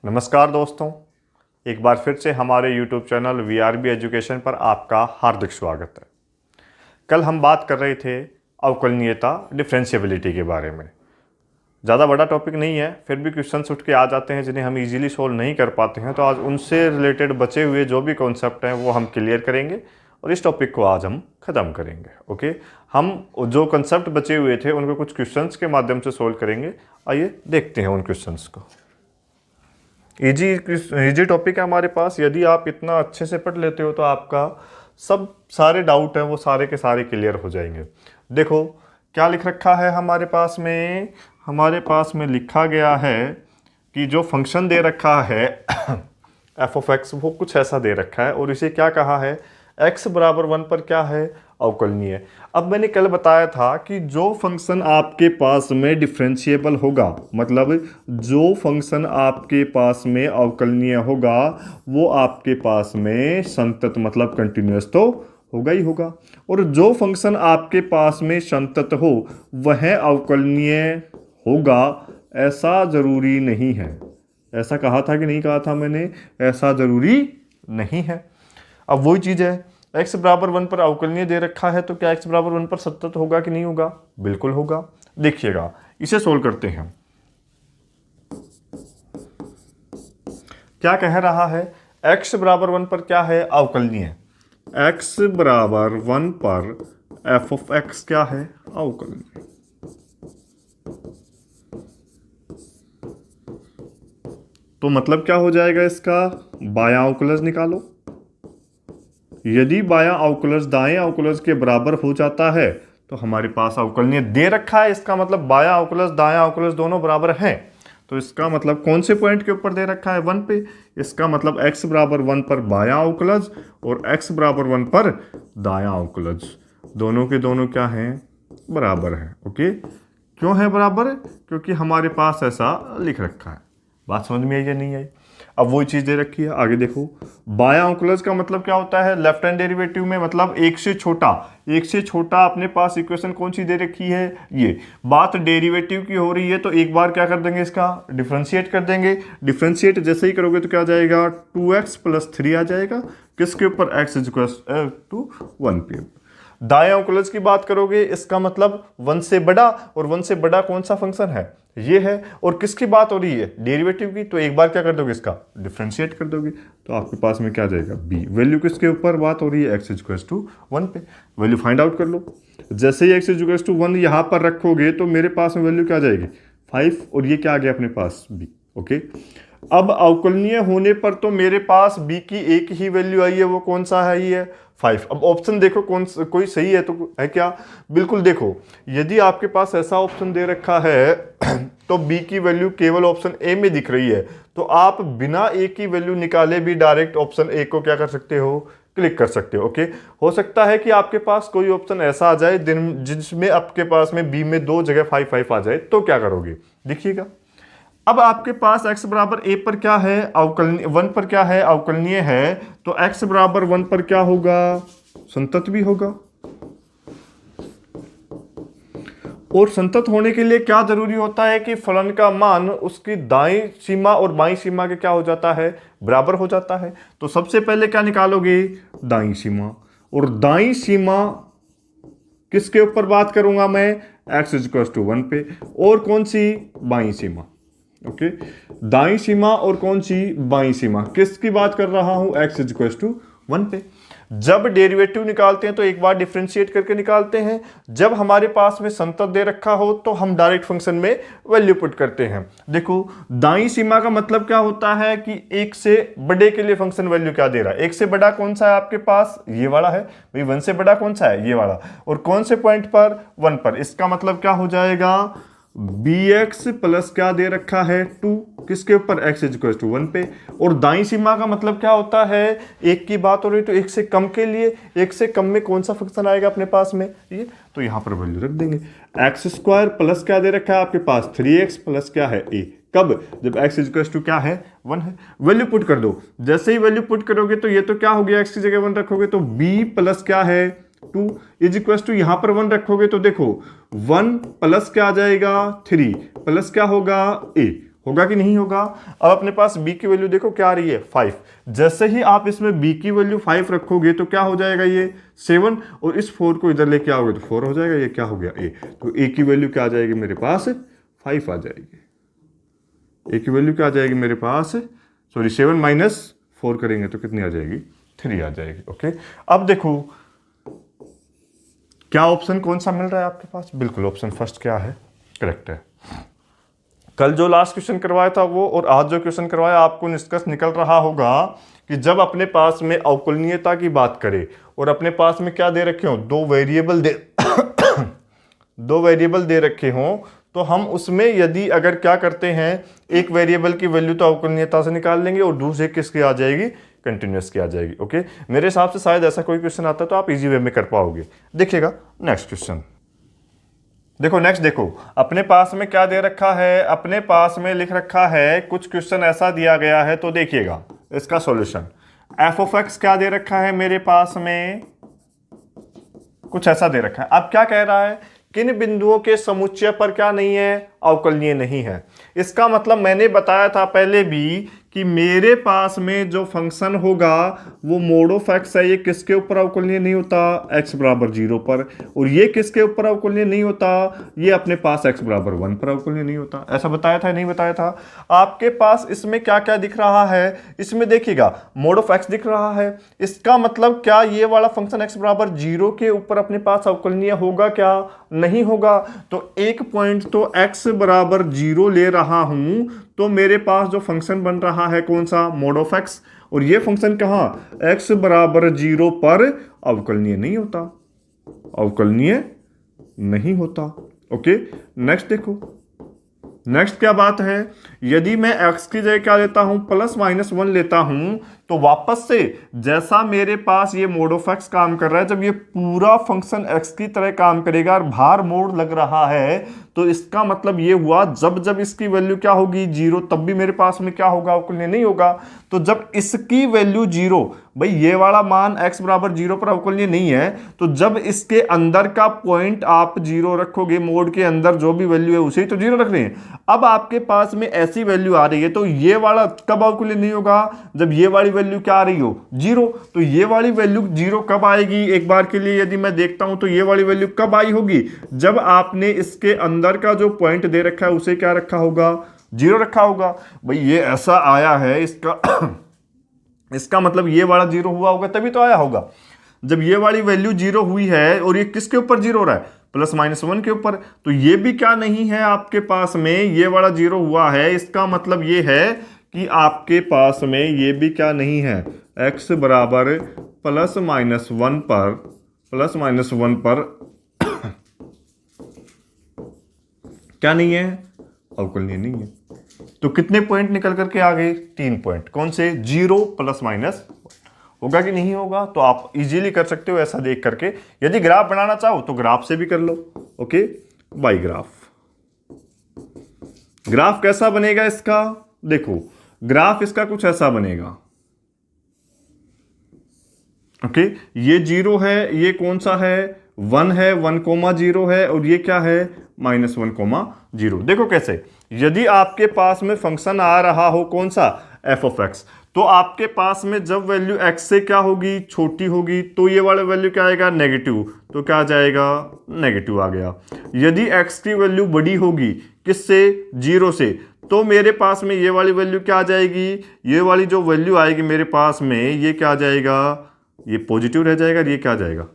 नमस्कार दोस्तों, एक बार फिर से हमारे YouTube चैनल VRB एजुकेशन पर आपका हार्दिक स्वागत है। कल हम बात कर रहे थे अवकलनीयता डिफरेंशिएबिलिटी के बारे में। ज़्यादा बड़ा टॉपिक नहीं है, फिर भी क्वेश्चंस उठ के आ जाते हैं जिन्हें हम इजीली सोल्व नहीं कर पाते हैं। तो आज उनसे रिलेटेड बचे हुए जो भी कॉन्सेप्ट हैं वो हम क्लियर करेंगे और इस टॉपिक को आज हम ख़त्म करेंगे। ओके, हम जो कंसेप्ट बचे हुए थे उनको कुछ क्वेश्चंस के माध्यम से सोल्व करेंगे। आइए देखते हैं उन क्वेश्चंस को। इजी टॉपिक है हमारे पास। यदि आप इतना अच्छे से पढ़ लेते हो तो आपका सारे डाउट हैं वो सारे के सारे क्लियर हो जाएंगे। देखो क्या लिख रखा है हमारे पास में लिखा गया है कि जो फंक्शन दे रखा है एफ ऑफ एक्स वो कुछ ऐसा दे रखा है और इसे क्या कहा है, x बराबर 1 पर क्या है, अवकलनीय। अब मैंने कल बताया था कि जो फंक्शन आपके पास में डिफरेंशिएबल होगा, मतलब जो फंक्शन आपके पास में अवकलनीय होगा वो आपके पास में संतत मतलब कंटिन्यूअस तो होगा ही होगा, और जो फंक्शन आपके पास में संतत हो वह अवकलनीय होगा ऐसा जरूरी नहीं है। ऐसा कहा था कि नहीं कहा था मैंने, ऐसा जरूरी नहीं है। अब वही चीज़ है, x बराबर 1 पर अवकलनीय दे रखा है तो क्या x बराबर 1 पर संतत होगा कि नहीं होगा? बिल्कुल होगा। देखिएगा, इसे सोल्व करते हैं। क्या कह रहा है, x बराबर 1 पर क्या है, अवकलनीय। x बराबर 1 पर f ऑफ x क्या है, अवकलनीय। तो मतलब क्या हो जाएगा इसका, बायां अवकलज निकालो। यदि बायां अवकलज दाएं अवकलज के बराबर हो जाता है तो हमारे पास अवकलनीय दे रखा है, इसका मतलब बायां अवकलज दायां अवकलज दोनों बराबर हैं। तो इसका मतलब कौन से पॉइंट के ऊपर दे रखा है, 1 पे। इसका मतलब x बराबर 1 पर बायां अवकलज और x बराबर 1 पर दायां अवकलज दोनों के दोनों क्या हैं, बराबर हैं। ओके, क्यों है बराबर? क्योंकि हमारे पास ऐसा लिख रखा है। बात समझ में आई या नहीं आई? अब वही चीज दे रखी है, आगे देखो। बायां अवकलज का मतलब क्या होता है, लेफ्ट हैंड डेरिवेटिव में मतलब एक से छोटा अपने पास इक्वेशन कौन सी दे रखी है, ये। बात डेरिवेटिव की हो रही है तो एक बार क्या कर देंगे, इसका डिफरेंशिएट कर देंगे। डिफरेंशिएट जैसे ही करोगे तो क्या आ जाएगा, 2x + 3 आ जाएगा। किसके ऊपर, x = 1 पे। दाएं अवकलज की बात करोगे, इसका मतलब 1 से बड़ा, और 1 से बड़ा कौन सा फंक्शन है, ये है। और किसकी बात हो रही है, डेरिवेटिव की। तो एक बार क्या कर दोगे, इसका डिफरेंशिएट कर दोगे तो आपके पास में क्या आ जाएगा, b। वैल्यू किसके ऊपर बात हो रही है, x = 1 पे। वैल्यू फाइंड आउट कर लो। जैसे ही x = 1 यहां पर रखोगे तो मेरे पास में वैल्यू क्या आ जाएगी, 5, और ये क्या आ गया अपने पास, b। ओके, अब अवकलनीय होने पर तो मेरे पास b की एक ही वैल्यू आई है, वो कौन सा है, ये 5। अब ऑप्शन देखो कोई सही है तो है क्या, बिल्कुल। देखो यदि आपके पास ऐसा ऑप्शन दे रखा है तो b की वैल्यू केवल ऑप्शन ए में दिख रही है, तो आप बिना a की वैल्यू निकाले भी डायरेक्ट ऑप्शन ए को क्या कर सकते हो, क्लिक कर सकते हो। ओके, हो सकता है कि आपके पास कोई ऑप्शन ऐसा आ जाए जिसमें आपके पास में b में 2 जगह 5 आ जाए, तो क्या करोगे, देखिएगा। अब आपके पास x बराबर a पर क्या है, अवकलनीय, 1 पर क्या है, अवकलनीय है। तो x बराबर 1 पर क्या होगा, संतत भी होगा। और संतत होने के लिए क्या जरूरी होता है कि फलन का मान उसकी दाईं सीमा और बाईं सीमा के क्या हो जाता है, बराबर हो जाता है। तो सबसे पहले क्या निकालोगे, दाईं सीमा। और दाईं सीमा किसके ऊपर बात करूंगा मैं, x = 1 पे। और कौन सी, बाईं सीमा। ओके, दाईं सीमा और कौन सी, बाईं सीमा। किसकी बात कर रहा हूं, x = 1 पे। जब डेरिवेटिव निकालते हैं तो एक बार डिफरेंशिएट करके निकालते हैं। जब हमारे पास में संतत दे रखा हो तो हम डायरेक्ट फंक्शन में वैल्यू पुट करते हैं। देखो दाईं सीमा का मतलब क्या होता है कि एक से बड़े के लिए फंक्शन वैल्यू क्या दे रहा है। एक से बड़ा कौन सा है आपके पास, ये वाला है भाई। 1 से बड़ा कौन सा है, ये वाला। और कौन से पॉइंट पर, 1 पर। इसका मतलब क्या हो जाएगा, bx प्लस क्या दे रखा है, 2। किसके ऊपर, x = 1 पे। और दाईं सीमा का मतलब क्या होता है, एक की बात हो रही तो एक से कम के लिए, एक से कम में कौन सा फंक्शन आएगा अपने पास में, ये। तो यहां पर वैल्यू रख देंगे। x² प्लस क्या दे रखा है आपके पास, 3x प्लस क्या है, a। कब, जब x = क्या है, 1 है। वैल्यू पुट कर दो। जैसे ही वैल्यू पुट करोगे तो ये तो क्या हो गया, x की जगह 1 रखोगे तो b प्लस क्या है, 2 = यहां पर 1 रखोगे तो देखो 1 प्लस क्या आ जाएगा, 3 प्लस क्या होगा, a। होगा कि नहीं होगा। अब अपने पास b की वैल्यू देखो क्या आ रही है 5। जैसे ही आप इसमें b की वैल्यू 5 रखोगे तो क्या हो जाएगा ये 7, और इस 4 को इधर लेके आओगे तो 4 हो जाएगा। ये क्या हो गया a, तो a की वैल्यू क्या आ जाएगी मेरे पास 5 आ जाएगी। a की वैल्यू क्या आ जाएगी मेरे पास, सॉरी 7 माइनस 4 करेंगे तो कितनी आ जाएगी 3 आ जाएगी। ओके, अब देखो क्या ऑप्शन कौन सा मिल रहा है आपके पास, बिल्कुल ऑप्शन फर्स्ट क्या है, करेक्ट है। कल जो लास्ट क्वेश्चन करवाया था वो और आज जो क्वेश्चन करवाया आपको निष्कर्ष निकल रहा होगा कि जब अपने पास में अवकलनीयता की बात करें और अपने पास में क्या दे रखे हो, दो वेरिएबल दे रखे हों, तो हम उसमें यदि अगर क्या करते हैं, एक वेरिएबल की वैल्यू तो अवकलनीयता से निकाल लेंगे और दूसरे किसकी आ जाएगी, कंटिन्यूअस की आ जाएगी। ओके, मेरे हिसाब से शायद ऐसा कोई क्वेश्चन आता है तो आप इजी वे में कर पाओगे। देखिएगा नेक्स्ट क्वेश्चन, देखो नेक्स्ट देखो अपने पास में क्या दे रखा है, अपने पास में लिख रखा है कुछ क्वेश्चन ऐसा दिया गया है, तो देखिएगा इसका सॉल्यूशन। एफ ऑफ एक्स क्या दे रखा है मेरे पास में, कुछ ऐसा दे रखा है। अब क्या कह रहा है, किन बिंदुओं के समुच्चय पर क्या नहीं है, अवकलनीय नहीं है। इसका मतलब मैंने बताया था पहले भी कि मेरे पास में जो फंक्शन होगा वो मोड ऑफ एक्स है, ये किसके ऊपर अवकलनीय नहीं होता, x बराबर 0 पर, और ये किसके ऊपर अवकलनीय नहीं होता, ये अपने पास x बराबर 1 पर अवकलनीय नहीं होता। ऐसा बताया था नहीं बताया था। आपके पास इसमें क्या क्या दिख रहा है, इसमें देखिएगा मोड ऑफ एक्स दिख रहा है, इसका मतलब क्या ये वाला फंक्शन x बराबर 0 के ऊपर अपने पास अवकलनीय होगा क्या, नहीं होगा। तो एक पॉइंट तो x बराबर 0 ले रहा हूं, तो मेरे पास जो फंक्शन बन रहा है कौन सा, मोड ऑफ एक्स, और ये फंक्शन कहां, x बराबर 0 पर अवकलनीय नहीं होता, अवकलनीय नहीं होता। ओके, नेक्स्ट देखो, नेक्स्ट क्या बात है, यदि मैं x की जगह क्या लेता हूं, +-1 लेता हूं, तो वापस से जैसा मेरे पास ये मोड ऑफ एक्स काम कर रहा है, जब ये पूरा फंक्शन x की तरह काम करेगा और बाहर मोड लग रहा है, तो इसका मतलब ये हुआ जब जब इसकी वैल्यू क्या होगी 0, तब भी मेरे पास में क्या होगा, अवकलनीय नहीं होगा। तो जब इसकी वैल्यू 0, भाई ये वाला मान x बराबर 0 पर अवकलनीय नहीं है, तो जब इसके अंदर का पॉइंट आप 0 रखोगे, मोड के अंदर जो भी वैल्यू है उसे ही तो 0 रख रहे हैं। अब आपके पास में ऐसी वैल्यू आ रही है, तो ये वाला कब अवकलनीय नहीं होगा, जब ये वाली वैल्यू क्या आ रही हो 0। तो ये वाली वैल्यू 0 कब आएगी, एक बार के लिए यदि मैं देखता हूं तो ये वाली वैल्यू कब आई होगी, जब आपने इसके अंदर का जो पॉइंट दे रखा है उसे क्या रखा होगा, 0 रखा होगा। भाई ये ऐसा आया है, इसका मतलब ये वाला 0 हुआ होगा तभी तो आया होगा। जब ये वाली वैल्यू 0 हुई है और ये किसके ऊपर 0 हो रहा है, +-1 के ऊपर, तो ये भी क्या नहीं है आपके पास में, ये वाला 0 हुआ है, इसका मतलब ये है कि आपके पास में ये भी क्या नहीं है, x बराबर +-1 पर क्या नहीं है, अवकलनीय नहीं है। तो कितने पॉइंट निकल करके आ गए, 3 पॉइंट, कौन से, 0 +-1 होगा कि नहीं होगा। तो आप इजीली कर सकते हो ऐसा देख करके। यदि ग्राफ बनाना चाहो तो ग्राफ से भी कर लो। ओके, बाई ग्राफ कैसा बनेगा इसका, देखो ग्राफ इसका कुछ ऐसा बनेगा। ओके, ये 0 है, ये कौन सा है, 1 है, 1,0 है, और ये क्या है, -1,0। देखो कैसे, यदि आपके पास में फंक्शन आ रहा हो कौन सा, f ऑफ x, तो आपके पास में जब वैल्यू x से क्या होगी, छोटी होगी, तो ये वाला वैल्यू क्या आएगा, नेगेटिव, तो क्या आ जाएगा, नेगेटिव आ गया। यदि x की वैल्यू बड़ी होगी किससे, 0 से, तो मेरे पास में ये वाली वैल्यू क्या आ जाएगी, ये वाली जो वैल्यू आएगी मेरे पास में, ये क्या आ जाएगा, ये पॉजिटिव रह जाएगा, ये क्या आ जाएगा,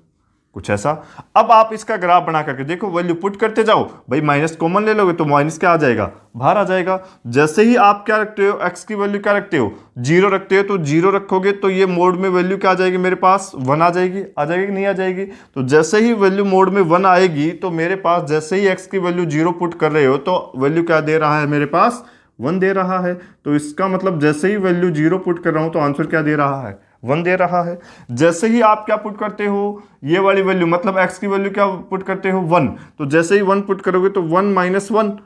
कुछ ऐसा। अब आप इसका ग्राफ बना करके देखो, वैल्यू पुट करते जाओ, भाई माइनस कॉमन ले लोगे तो माइनस क्या आ जाएगा, बाहर आ जाएगा। जैसे ही आप क्या रखते हो, x की वैल्यू क्या रखते हो, 0 रखते हो, तो 0 रखोगे तो ये मोड में वैल्यू क्या आ जाएगी, मेरे पास 1 आ जाएगी कि नहीं आ जाएगी। तो जैसे ही वैल्यू मोड में 1 आएगी, तो मेरे पास जैसे ही x की वैल्यू 0 पुट कर रहे हो, तो वैल्यू क्या दे रहा है, मेरे पास 1 दे रहा है। तो इसका मतलब जैसे ही वैल्यू 0 पुट कर रहा हूं तो आंसर क्या दे रहा है, 1 दे रहा है। जैसे ही आप क्या पुट करते हो, ये वाली वैल्यू मतलब x की वैल्यू क्या पुट करते हो, 1, तो जैसे ही 1 पुट करोगे तो 1 - 1,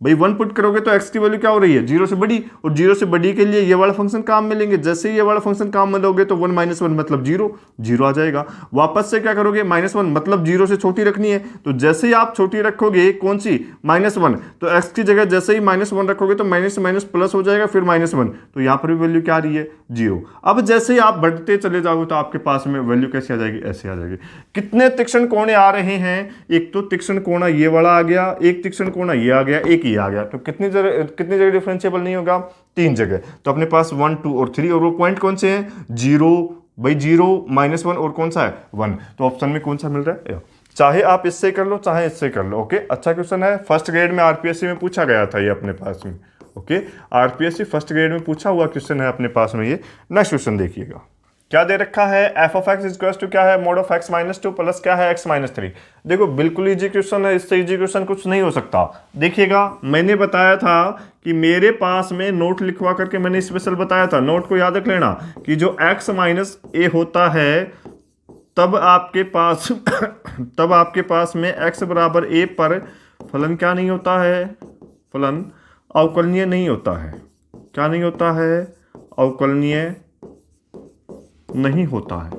भाई 1 पुट करोगे तो x की वैल्यू क्या हो रही है, 0 से बड़ी, और 0 से बड़ी के लिए ये वाला फंक्शन काम में लेंगे। जैसे ही ये वाला फंक्शन काम में लोगे तो 1 - 1 मतलब 0, 0 आ जाएगा। वापस से क्या करोगे, -1 मतलब 0 से छोटी रखनी है, तो जैसे ही आप छोटी रखोगे कौन सी, -1, तो x की जगह जैसे ही -1 रखोगे तो माइनस से माइनस प्लस हो जाएगा, फिर -1, तो यहाँ पर भी वैल्यू क्या आ रही है, 0। अब जैसे ही आप बढ़ते चले जाओगे तो आपके पास में वैल्यू कैसे आ जाएगी, ऐसे आ जाएगी। कितने तीक्ष्ण कोण आ रहे हैं, एक तो तीक्ष्ण कोण ये वाला आ गया, एक तीक्ष्ण कोण ये आ गया, एक ये आ गया, तो कितनी जगह डिफरेंशिएबल नहीं होगा, 3 जगह। तो अपने पास 1, 2 और 3, और वो पॉइंट कौन से हैं, 0, भाई 0, -1 और कौन सा है, 1। तो ऑप्शन में कौन सा मिल रहा है, चाहे आप इससे कर लो चाहे इससे कर लो। ओके, अच्छा क्वेश्चन है, फर्स्ट ग्रेड में आरपीएससी में पूछा गया था ये अपने पास में। ओके, आरपीएससी फर्स्ट ग्रेड में पूछा हुआ क्वेश्चन है अपने पास में ये। नेक्स्ट क्वेश्चन देखिएगा, क्या दे रखा है, f of x equal to क्या है, मोड ऑफ x -2 प्लस क्या है, x -3। देखो बिल्कुल इजी क्वेश्चन है, इससे इजी क्वेश्चन कुछ नहीं हो सकता। देखिएगा, मैंने बताया था कि मेरे पास में नोट लिखवा करके मैंने स्पेशल बताया था, नोट को याद रख लेना कि जो x - a होता है तब आपके पास में x बराबर a पर फलन क्या नहीं होता है, फलन अवकलनीय नहीं होता है। क्या नहीं होता है, अवकलनीय नहीं होता है।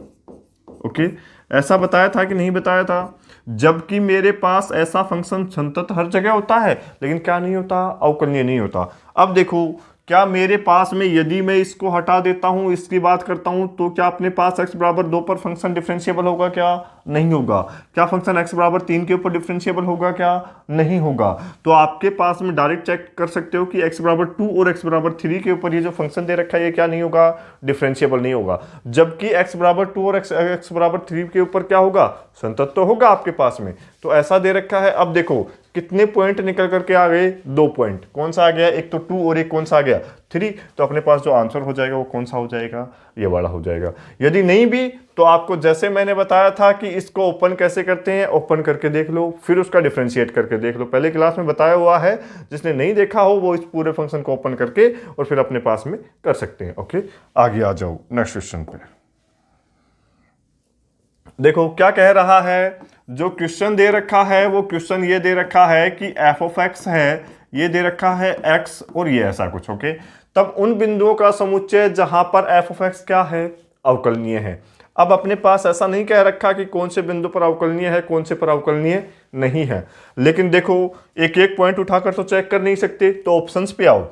ओके, ऐसा बताया था कि नहीं बताया था, जबकि मेरे पास ऐसा फंक्शन संतत हर जगह होता है, लेकिन क्या नहीं होता, अवकलनीय नहीं होता। अब देखो, क्या मेरे पास में यदि मैं इसको हटा देता हूं, इसकी बात करता हूं, तो क्या अपने पास x बराबर 2 पर फंक्शन डिफरेंशिएबल होगा, क्या नहीं होगा। क्या फंक्शन x बराबर 3 के ऊपर डिफरेंशिएबल होगा, क्या नहीं होगा। तो आपके पास में डायरेक्ट चेक कर सकते हो कि x बराबर 2 और x बराबर 3 के ऊपर ये जो फंक्शन दे रखा है ये क्या नहीं होगा, डिफरेंशिएबल नहीं होगा। जबकि x बराबर 2 और x बराबर 3 के ऊपर क्या होगा, संतत तो होगा आपके पास में। तो ऐसा दे रखा है। अब देखो कितने पॉइंट निकल करके आ गए, 2 पॉइंट। कौन सा आ गया, एक तो 2 और एक कौन सा आ गया, 3। तो अपने पास जो आंसर हो जाएगा वो कौन सा हो जाएगा, ये वाला हो जाएगा। यदि नहीं भी तो आपको जैसे मैंने बताया था कि इसको ओपन कैसे करते हैं, ओपन करके देख लो, फिर उसका डिफरेंशिएट करके देख लो। पहले क्लास में बताया हुआ है, जिसने नहीं देखा हो वो इस पूरे फंक्शन को ओपन करके और फिर अपने पास में कर सकते हैं। ओके, आगे आ जाओ नेक्स्ट क्वेश्चन पे। देखो क्या कह रहा है, जो क्वेश्चन दे रखा है वो क्वेश्चन ये दे रखा है कि f ऑफ x है, ये दे रखा है x और ये ऐसा कुछ। ओके, तब उन बिंदुओं का समुच्चय जहां पर f ऑफ x क्या है, अवकलनीय है। अब अपने पास ऐसा नहीं कह रखा कि कौन से बिंदु पर अवकलनीय है, कौन से पर अवकलनीय नहीं है, लेकिन देखो एक एक पॉइंट उठाकर तो चेक कर नहीं सकते, तो ऑप्शंस पे आओ।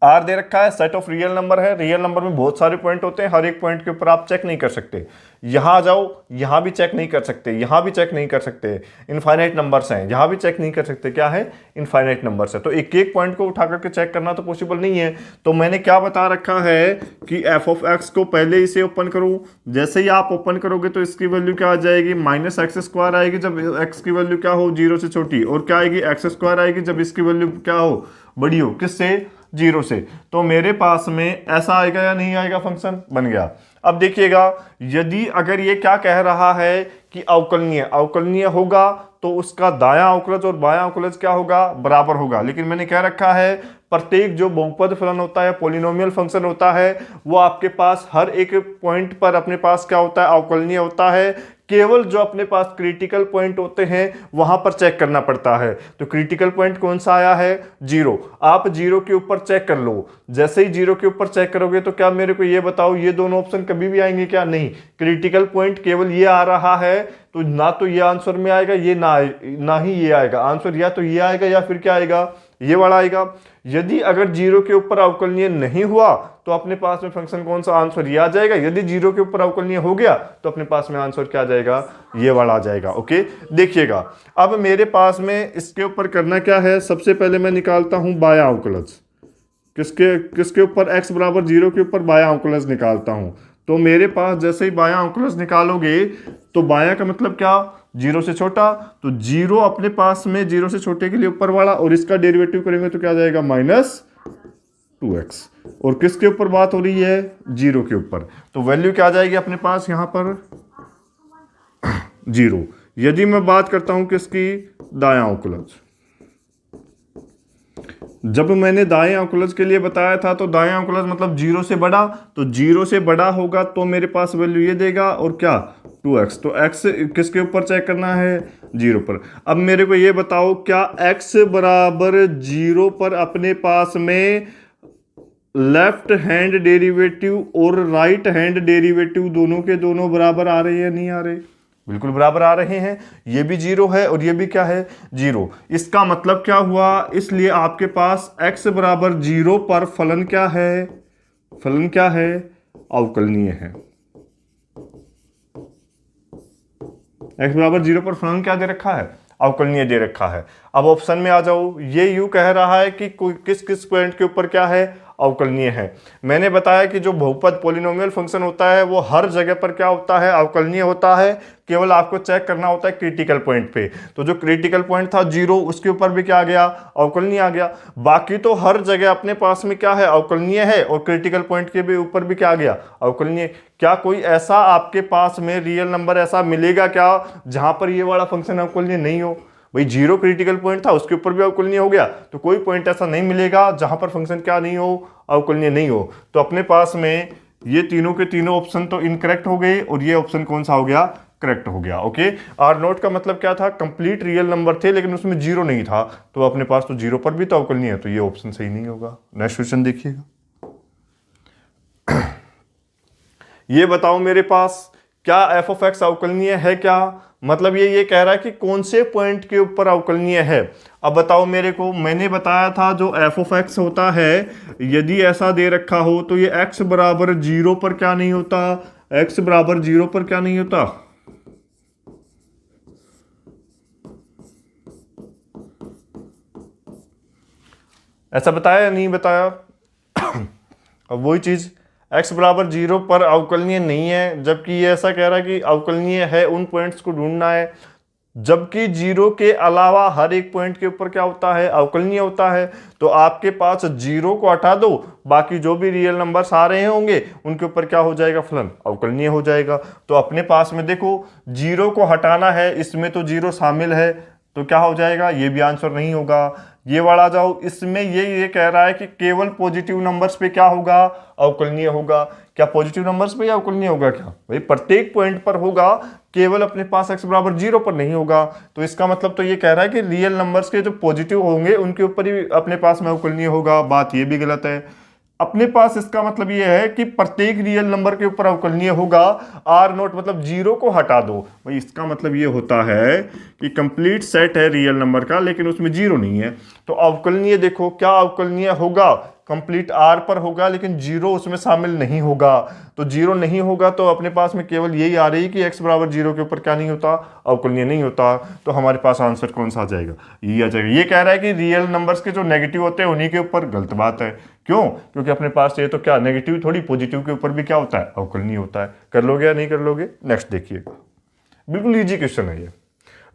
आर दे रखा है, सेट ऑफ रियल नंबर है, रियल नंबर में बहुत सारे पॉइंट होते हैं, हर एक पॉइंट के ऊपर आप चेक नहीं कर सकते। यहां आ जाओ, यहां भी चेक नहीं कर सकते, यहां भी चेक नहीं कर सकते, इनफाइनाइट नंबर्स हैं, यहां भी चेक नहीं कर सकते। क्या है, इनफाइनाइट नंबर्स है। तो एक एक पॉइंट को उठा करके चेक करना तो पॉसिबल नहीं है। तो मैंने क्या बता रखा है कि एफ ऑफ एक्स को पहले इसे ओपन करो, जैसे ही आप ओपन करोगे तो इसकी वैल्यू क्या आ जाएगी, -x² आएगी जब x की वैल्यू क्या हो, 0 से छोटी, और क्या आएगी, x² आएगी जब इसकी वैल्यू क्या हो, बड़ी हो, किससे, 0 से। तो मेरे पास में ऐसा आएगा या नहीं आएगा, फंक्शन बन गया। अब देखिएगा, यदि अगर ये क्या कह रहा है कि अवकलनीय होगा तो उसका दायां अवकलज और बायां अवकलज क्या होगा, बराबर होगा। लेकिन मैंने क्या रखा है, प्रत्येक जो बहुपद फलन होता है, पॉलिनोमियल फंक्शन होता है, वो आपके पास हर एक पॉइंट पर अपने पास क्या होता है, अवकलनीय होता है। केवल जो अपने पास क्रिटिकल पॉइंट होते हैं वहां पर चेक करना पड़ता है। तो क्रिटिकल पॉइंट कौन सा आया है, 0। आप 0 के ऊपर चेक कर लो। जैसे ही 0 के ऊपर चेक करोगे तो क्या मेरे को ये बताओ, ये दोनों ऑप्शन कभी भी आएंगे क्या, नहीं। क्रिटिकल पॉइंट केवल ये आ रहा है, तो ना तो ये आंसर में आएगा, ये ना ही ये आएगा आंसर, या तो ये आएगा या फिर क्या आएगा, ये वाला आएगा। यदि अगर 0 के ऊपर अवकलनीय नहीं हुआ तो अपने पास में फंक्शन कौन सा, आंसर ये आ जाएगा। यदि 0 के ऊपर अवकलनीय हो गया तो अपने पास में आंसर क्या आ जाएगा, ये वाला आ जाएगा। ओके, देखिएगा अब मेरे पास में इसके ऊपर करना क्या है, सबसे पहले मैं निकालता हूं बायां अवकलज। किसके ऊपर, x बराबर 0 के ऊपर बायां अवकलज निकालता हूं। तो मेरे पास जैसे ही बायां अवकलज निकालोगे तो बायां का मतलब क्या, 0 से छोटा, तो 0 अपने पास में 0 से छोटे के लिए ऊपर वाला, और इसका डेरिवेटिव करेंगे तो क्या आ जाएगा, -2x। और किसके ऊपर बात हो रही है, 0 के ऊपर, तो वैल्यू क्या आ जाएगी अपने पास यहां पर 0। यदि मैं बात करता हूं किसकी, दायां अवकलज, जब मैंने दाएं अवकलज के लिए बताया था तो दाएं अवकलज मतलब 0 से बड़ा, तो 0 से बड़ा होगा तो मेरे पास वैल्यू ये देगा, और क्या 2x। तो x किसके ऊपर चेक करना है? 0 पर। अब मेरे को ये बताओ, क्या x बराबर 0 पर अपने पास में लेफ्ट हैंड डेरिवेटिव और राइट हैंड डेरिवेटिव दोनों के दोनों बराबर आ रहे हैं, नहीं आ रहे? बिल्कुल बराबर आ रहे हैं। ये भी 0 है और ये भी क्या है? 0। इसका मतलब क्या हुआ? इसलिए आपके पास x बराबर 0 पर फलन क्या है? फलन क्या है? अवकलनीय है। x बराबर 0 पर फलन क्या दे रखा है? अवकलनीय दे रखा है। अब ऑप्शन में आ जाओ, ये यू कह रहा है कि किस किस पॉइंट के ऊपर क्या है? अवकलनीय है। मैंने बताया कि जो बहुपद पॉलिनोमियल फंक्शन होता है वो हर जगह पर क्या होता है? अवकलनीय होता है। केवल आपको चेक करना होता है क्रिटिकल पॉइंट पे। तो जो क्रिटिकल पॉइंट था 0, उसके ऊपर भी क्या आ गया? अवकलनीय आ गया। बाकी तो हर जगह अपने पास में क्या है? अवकलनीय है। और क्रिटिकल पॉइंट के भी ऊपर भी क्या आ गया? अवकलनीय। क्या कोई ऐसा आपके पास में रियल नंबर ऐसा मिलेगा क्या जहां पर ये वाला फंक्शन अवकलनीय नहीं हो? भाई 0 क्रिटिकल पॉइंट था, उसके ऊपर भी अवकलनीय हो गया। तो कोई पॉइंट ऐसा नहीं मिलेगा जहां पर फंक्शन क्या नहीं हो? अवकलनीय नहीं हो। तो अपने पास में ये तीनों के तीनों ऑप्शन तो इनकरेक्ट हो गए और ये ऑप्शन कौन सा हो गया? करेक्ट हो गया। ओके। आर नोट का मतलब क्या था? कंप्लीट रियल नंबर थे लेकिन उसमें 0 नहीं था, तो अपने पास तो 0 पर भी तो अवकलनीय है, तो ये ऑप्शन सही नहीं होगा। नेक्स्ट क्वेश्चन देखिएगा। ये बताओ मेरे पास, क्या एफ ऑफ एक्स अवकलनीय है क्या? मतलब ये कह रहा है कि कौन से पॉइंट के ऊपर अवकलनीय है। अब बताओ मेरे को, मैंने बताया था जो एफ ऑफ एक्स होता है, यदि ऐसा दे रखा हो तो ये एक्स बराबर 0 पर क्या नहीं होता? एक्स बराबर 0 पर क्या नहीं होता? ऐसा बताया या नहीं बताया? अब वही चीज, x बराबर 0 पर अवकलनीय नहीं है, जबकि ये ऐसा कह रहा है कि अवकलनीय है। उन पॉइंट्स को ढूंढना है, जबकि 0 के अलावा हर एक पॉइंट के ऊपर क्या होता है? अवकलनीय होता है। तो आपके पास 0 को हटा दो, बाकी जो भी रियल नंबर्स आ रहे होंगे उनके ऊपर क्या हो जाएगा? फलन अवकलनीय हो जाएगा। तो अपने पास में देखो 0 को हटाना है, इसमें तो 0 शामिल है, तो क्या हो जाएगा? ये भी आंसर नहीं होगा। ये वाला जाओ, इसमें ये कह रहा है कि केवल पॉजिटिव नंबर्स पे क्या होगा? अवकलनीय होगा। क्या पॉजिटिव नंबर्स पे अवकलनीय होगा क्या? भाई प्रत्येक पॉइंट पर होगा, केवल अपने पास x बराबर 0 पर नहीं होगा। तो इसका मतलब तो ये कह रहा है कि रियल नंबर्स के जो पॉजिटिव होंगे उनके ऊपर ही अपने पास में अवकलनीय होगा। बात ये भी गलत है। अपने पास इसका मतलब ये है कि प्रत्येक रियल नंबर के ऊपर अवकलनीय होगा। आर नोट मतलब 0 को हटा दो। भाई इसका मतलब ये होता है कि कंप्लीट सेट है रियल नंबर का लेकिन उसमें 0 नहीं है, तो अवकलनीय देखो क्या अवकलनीय होगा? कंप्लीट आर पर होगा लेकिन 0 उसमें शामिल नहीं होगा। तो 0 नहीं होगा तो अपने पास में केवल यही आ रही कि x बराबर 0 के ऊपर क्या नहीं होता? अवकलनीय नहीं होता। तो हमारे पास आंसर कौन सा आ जाएगा? ये आ जाएगा। ये कह रहा है कि रियल नंबर्स के जो नेगेटिव होते हैं उन्हीं के ऊपर। गलत बात है। क्यों? क्योंकि अपने पास ये तो क्या नेगेटिव थोड़ी, पॉजिटिव के ऊपर भी क्या होता है? अवकलनीय होता है। कर लोगे या नहीं कर लोगे? नेक्स्ट देखिएगा। बिल्कुल इजी क्वेश्चन है ये।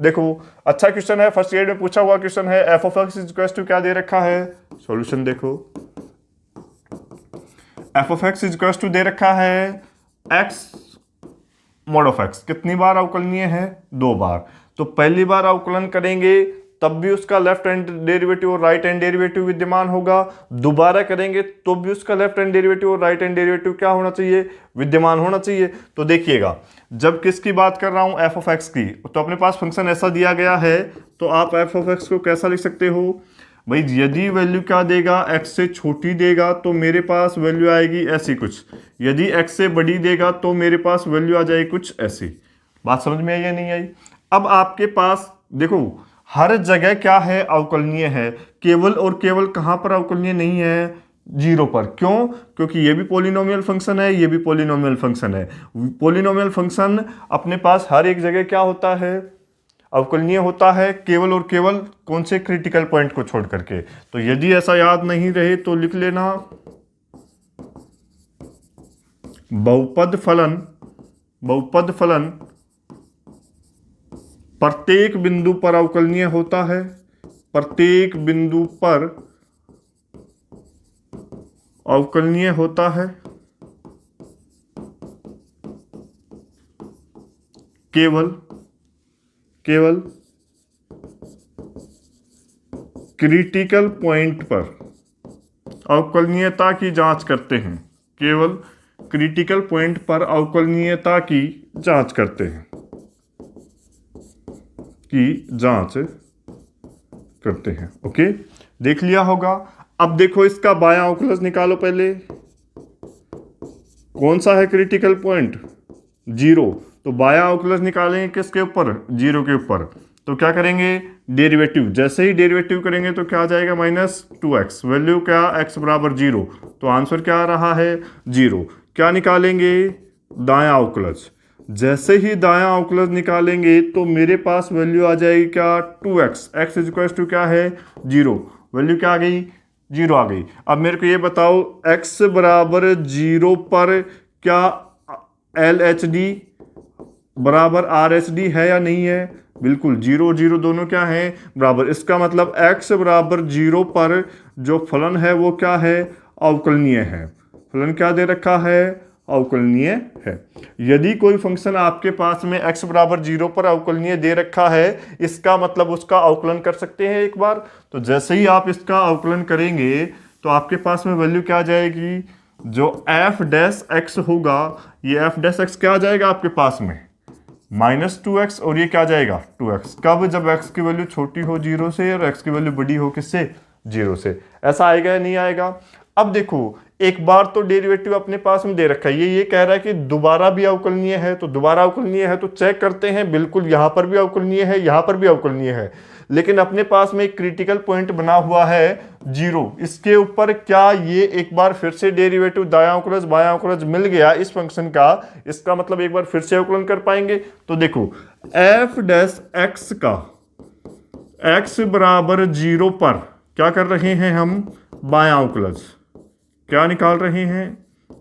देखो अच्छा क्वेश्चन है, फर्स्ट ग्रेड में पूछा हुआ क्वेश्चन है। F of x is equal to क्या दे रखा है? सॉल्यूशन देखो, f of x is equal to दे रखा है एक्स मॉड ऑफ एक्स। कितनी बार अवकलनीय है? 2 बार। तो पहली बार अवकलन करेंगे तब भी उसका लेफ्ट हैंड डेरिवेटिव और राइट हैंड डेरिवेटिव विद्यमान होगा। दोबारा करेंगे तो भी उसका लेफ्ट हैंड डेरिवेटिव और राइट हैंड डेरिवेटिव क्या होना चाहिए? विद्यमान होना चाहिए। तो देखिएगा, जब किसकी बात कर रहा हूं? एफ ऑफ एक्स की। तो अपने पास फंक्शन ऐसा दिया गया है, तो आप एफ ऑफ एक्स को कैसा लिख सकते हो? भाई यदि वैल्यू क्या देगा? एक्स से छोटी देगा तो मेरे पास वैल्यू आएगी ऐसी कुछ, यदि एक्स से बड़ी देगा तो मेरे पास वैल्यू आ जाएगी कुछ ऐसी। बात समझ में आई या नहीं आई? अब आपके पास देखो हर जगह क्या है? अवकलनीय है। केवल और केवल कहां पर अवकलनीय नहीं है? 0 पर। क्यों? क्योंकि ये भी पॉलिनोमियल फंक्शन है, ये भी पॉलिनोमियल फंक्शन है। पॉलिनोमियल फंक्शन अपने पास हर एक जगह क्या होता है? अवकलनीय होता है, केवल और केवल कौन से? क्रिटिकल पॉइंट को छोड़ करके। तो यदि ऐसा याद नहीं रहे तो लिख लेना, बहुपद फलन प्रत्येक बिंदु पर अवकलनीय होता है। प्रत्येक बिंदु पर अवकलनीय होता है, केवल क्रिटिकल पॉइंट पर अवकलनीयता की जांच करते हैं। केवल क्रिटिकल पॉइंट पर अवकलनीयता की जांच करते हैं, ओके। देख लिया होगा। अब देखो इसका बायां अवकलज निकालो पहले। कौन सा है क्रिटिकल पॉइंट? 0। तो बायां अवकलज निकालेंगे किसके ऊपर? 0 के ऊपर। तो क्या करेंगे? डेरिवेटिव। जैसे ही डेरिवेटिव करेंगे तो क्या आ जाएगा? -2x। वैल्यू क्या? x बराबर 0। तो आंसर क्या आ रहा है? 0। क्या निकालेंगे? दायां अवकलज। जैसे ही दायां अवकलज निकालेंगे तो मेरे पास वैल्यू आ जाएगी क्या? 2x। x is equal to क्या है? 0। वैल्यू क्या आ गई? 0 आ गई। अब मेरे को ये बताओ x बराबर 0 पर क्या LHD बराबर RHD है या नहीं है? बिल्कुल, 0 0 दोनों क्या है? बराबर। इसका मतलब x बराबर 0 पर जो फलन है वो क्या है? अवकलनीय है। फलन क्या दे रखा है? अवकलनीय है। यदि कोई फंक्शन आपके पास में x बराबर 0 पर अवकलनीय दे रखा है, इसका मतलब उसका अवकलन कर सकते हैं एक बार। तो जैसे ही आप इसका अवकलन करेंगे तो आपके पास में वैल्यू क्या आ जाएगी? जो f डैश x होगा, ये f डैश x क्या आ जाएगा आपके पास में? -2x। और ये क्या आ जाएगा? 2x। कब? जब x की वैल्यू छोटी हो 0 से और x की वैल्यू बड़ी हो किससे? 0 से। ऐसा आएगा या नहीं आएगा? अब देखो, एक बार तो डेरिवेटिव अपने पास में दे रखा है, ये कह रहा है कि दोबारा भी अवकलनीय है। तो दोबारा अवकलनीय है तो चेक करते हैं। बिल्कुल, यहां पर भी अवकलनीय है, यहां पर भी अवकलनीय है। लेकिन अपने पास में एक क्रिटिकल पॉइंट बना हुआ है 0। इसके ऊपर क्या ये एक बार फिर से डेरिवेटिव दायां अवकलज बायां अवकलज मिल गया इस फंक्शन का? इसका मतलब एक बार फिर से अवकलन कर पाएंगे। तो देखो f डैश x का x बराबर 0 पर क्या कर रहे हैं हम? बायां अवकलज। क्या निकाल रहे हैं?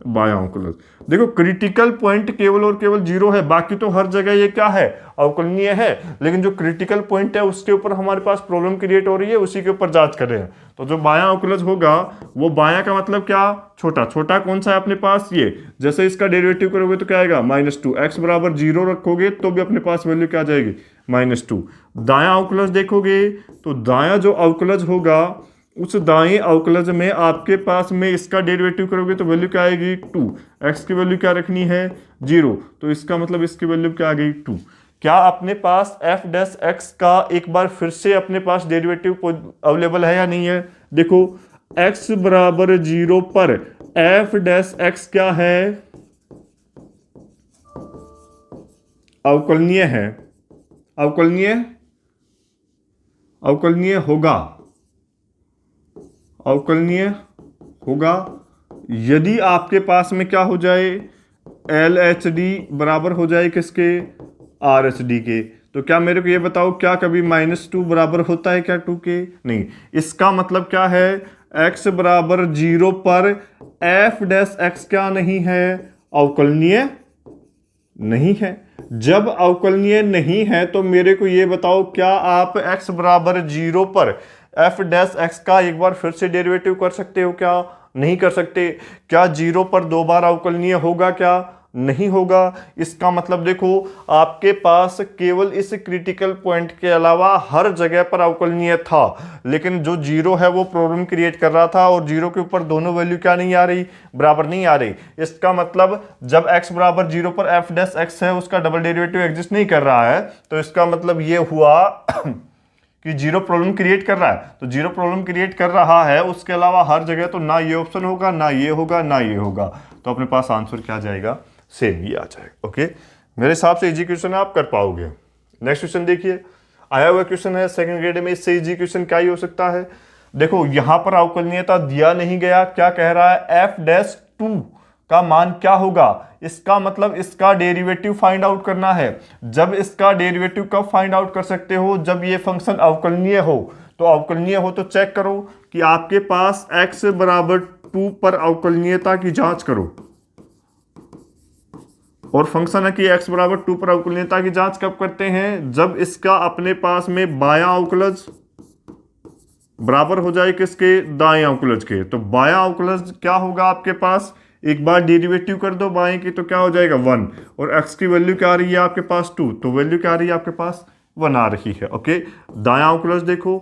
बायां अवकलज। देखो क्रिटिकल पॉइंट केवल और केवल 0 है, बाकी तो हर जगह ये क्या है? अवकलनीय है। लेकिन जो क्रिटिकल पॉइंट है उसके ऊपर हमारे पास प्रॉब्लम क्रिएट हो रही है, उसी के ऊपर जांच कर रहे हैं। तो जो बायां अवकलज होगा वो बायां का मतलब क्या? छोटा। छोटा कौन सा है अपने पास? ये। जैसे इसका डेरिवेटिव करोगे तो क्या आएगा? -2। x बराबर 0 रखोगे तो भी अपने पास वैल्यू क्या आ जाएगी? -2। दायां अवकलज देखोगे तो दायां जो अवकलज होगा उस दाएं अवकलज में आपके पास में इसका डेरिवेटिव करोगे तो वैल्यू क्या आएगी? 2। x की वैल्यू क्या रखनी है? 0। तो इसका मतलब इसकी वैल्यू क्या आ गई? 2। क्या अपने पास f डैश x का एक बार फिर से अपने पास डेरिवेटिव अवेलेबल है या नहीं है? देखो x बराबर 0 पर f डैश x क्या है? अवकलनीय है। अवकलनीय होगा यदि आपके पास में क्या हो जाए? LHD बराबर हो जाए किसके? RHD के। तो क्या मेरे को ये बताओ, क्या कभी -2 बराबर होता है क्या 2 के? नहीं। इसका मतलब क्या है? x बराबर 0 पर f डैश x क्या नहीं है? अवकलनीय नहीं है। जब अवकलनीय नहीं है तो मेरे को ये बताओ, क्या आप x बराबर 0 पर f डैश x का एक बार फिर से डेरिवेटिव कर सकते हो क्या? नहीं कर सकते। क्या 0 पर 2 बार अवकलनीय होगा क्या? नहीं होगा। इसका मतलब देखो आपके पास केवल इस क्रिटिकल पॉइंट के अलावा हर जगह पर अवकलनीय था, लेकिन जो 0 है वो प्रॉब्लम क्रिएट कर रहा था और 0 के ऊपर दोनों वैल्यू क्या नहीं आ रही? बराबर नहीं आ रही। इसका मतलब जब x बराबर 0 पर f डैश x है उसका डबल डेरिवेटिव एग्जिस्ट नहीं कर रहा है, तो इसका मतलब ये हुआ कि 0 प्रॉब्लम क्रिएट कर रहा है। तो 0 प्रॉब्लम क्रिएट कर रहा है, उसके अलावा हर जगह तो ना ये ऑप्शन होगा, ना ये होगा, ना ये होगा। तो अपने पास आंसर क्या जाएगा? सेम ही आ जाएगा। ओके, मेरे हिसाब से इजी क्वेश्चन आप कर पाओगे। नेक्स्ट क्वेश्चन देखिए, आया हुआ क्वेश्चन है सेकंड ग्रेड में। इससे इजी क्वेश्चन क्या ही हो सकता है? देखो यहां पर अवकलनीयता दिया नहीं गया, क्या कह रहा है? f डैश 2 का मान क्या होगा? इसका मतलब इसका डेरिवेटिव फाइंड आउट करना है। जब इसका डेरिवेटिव कब फाइंड आउट कर सकते हो? जब ये फंक्शन अवकलनीय हो। तो अवकलनीय हो तो चेक करो कि आपके पास x बराबर 2 पर अवकलनीयता की जांच करो। और फंक्शन है कि x बराबर 2 पर अवकलनीयता की जांच कब करते हैं? जब इसका अपने पास में बायां अवकलज बराबर हो जाए किसके? दाएं अवकलज के। तो बायां अवकलज क्या होगा आपके पास? एक बार डेरिवेटिव कर दो बाएं की तो क्या हो जाएगा? 1। और x की वैल्यू क्या आ रही है आपके पास? 2। तो वैल्यू क्या आ रही है आपके पास? 1 आ रही है। ओके, दायां अवकलज देखो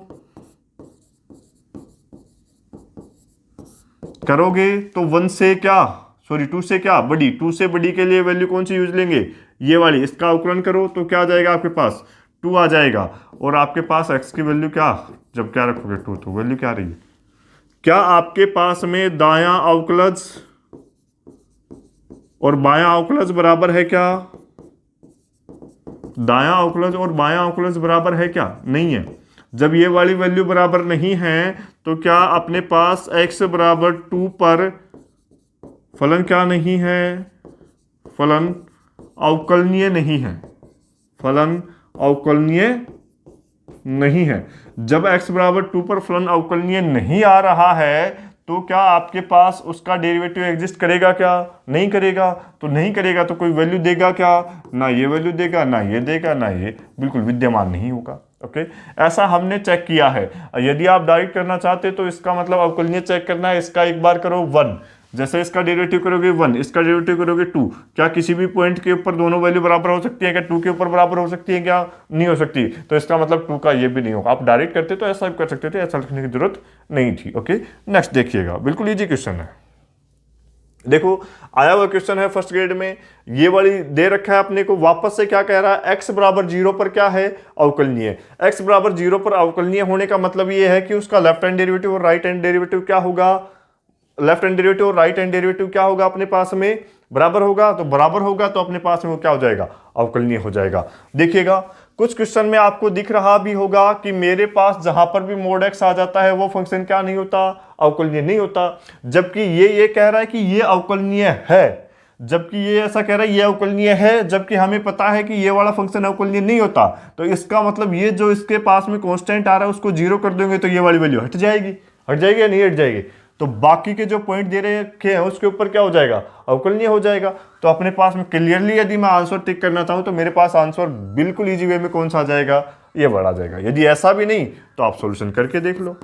करोगे तो 1 से क्या सॉरी 2 से क्या बड़ी, 2 से बड़ी के लिए वैल्यू कौन सी यूज लेंगे, ये वाली। इसका अवकलन करो तो क्या आ जाएगा आपके पास 2 आ जाएगा। और आपके पास x की वैल्यू क्या, जब क्या रखोगे 2 तो वैल्यू क्या रही है। क्या आपके पास में दायां अवकलज और बायां अवकलज बराबर है क्या, दायां अवकलज और बायां अवकलज बराबर है क्या, नहीं है। जब ये वाली वैल्यू बराबर नहीं है तो क्या अपने पास x बराबर 2 पर फलन क्या नहीं है, फलन अवकलनीय नहीं है, फलन अवकलनीय नहीं है। जब x बराबर 2 पर फलन अवकलनीय नहीं आ रहा है तो क्या आपके पास उसका डेरिवेटिव एग्जिस्ट करेगा क्या, नहीं करेगा। तो नहीं करेगा तो कोई वैल्यू देगा क्या, ना ये वैल्यू देगा, ना ये देगा, ना ये, बिल्कुल विद्यमान नहीं होगा। ओके, ऐसा हमने चेक किया है। यदि आप डायरेक्ट करना चाहते तो इसका मतलब अवकलनीय चेक करना है, इसका एक बार करो 1, जैसे इसका डेरिवेटिव करोगे 1, इसका डेरिवेटिव करोगे 2, क्या किसी भी पॉइंट के ऊपर दोनों वैल्यू बराबर हो सकती है क्या, 2 के ऊपर बराबर हो सकती है क्या, नहीं हो सकती। तो इसका मतलब 2 का ये भी नहीं होगा। आप डायरेक्ट करते तो ऐसा भी कर सकते थे, ऐसा लिखने की जरूरत नहीं थी। ओके, नेक्स्ट देखिएगा, बिल्कुल इजी क्वेश्चन है। देखो आया हुआ क्वेश्चन है फर्स्ट ग्रेड में, ये वाली दे रखा है अपने को। वापस से क्या कह रहा है, x बराबर 0 पर क्या है, अवकलनीय। x बराबर 0 पर अवकलनीय होने का मतलब ये है कि उसका लेफ्ट हैंड डेरिवेटिव और राइट हैंड डेरिवेटिव क्या होगा, लेफ्ट हैंड डेरिवेटिव और राइट हैंड डेरिवेटिव क्या होगा अपने पास में, बराबर होगा। तो बराबर होगा तो अपने पास में वो क्या हो जाएगा, अवकलनीय हो जाएगा। देखिएगा कुछ क्वेश्चन में आपको दिख रहा भी होगा कि मेरे पास जहां पर भी मोड x आ जाता है वो फंक्शन क्या नहीं होता, अवकलनीय नहीं होता। जबकि ये कह रहा है कि ये अवकलनीय है, जबकि ये ऐसा कह रहा है ये अवकलनीय है, जबकि हमें पता है कि ये वाला फंक्शन अवकलनीय नहीं होता। तो इसका मतलब ये जो इसके पास में कांस्टेंट आ रहा है उसको 0 कर देंगे तो ये वाली वैल्यू हट जाएगी, हट जाएगी या नहीं हट जाएगी। तो बाकी के जो पॉइंट दे रखे हैं उसके ऊपर क्या हो जाएगा, अवकलनीय हो जाएगा। तो अपने पास में क्लियरली यदि मैं आंसर टिक करना चाहूं तो मेरे पास आंसर बिल्कुल इजी वे में कौन सा आ जाएगा, ये बड़ा जाएगा। यदि ऐसा भी नहीं तो आप सॉल्यूशन करके देख लो।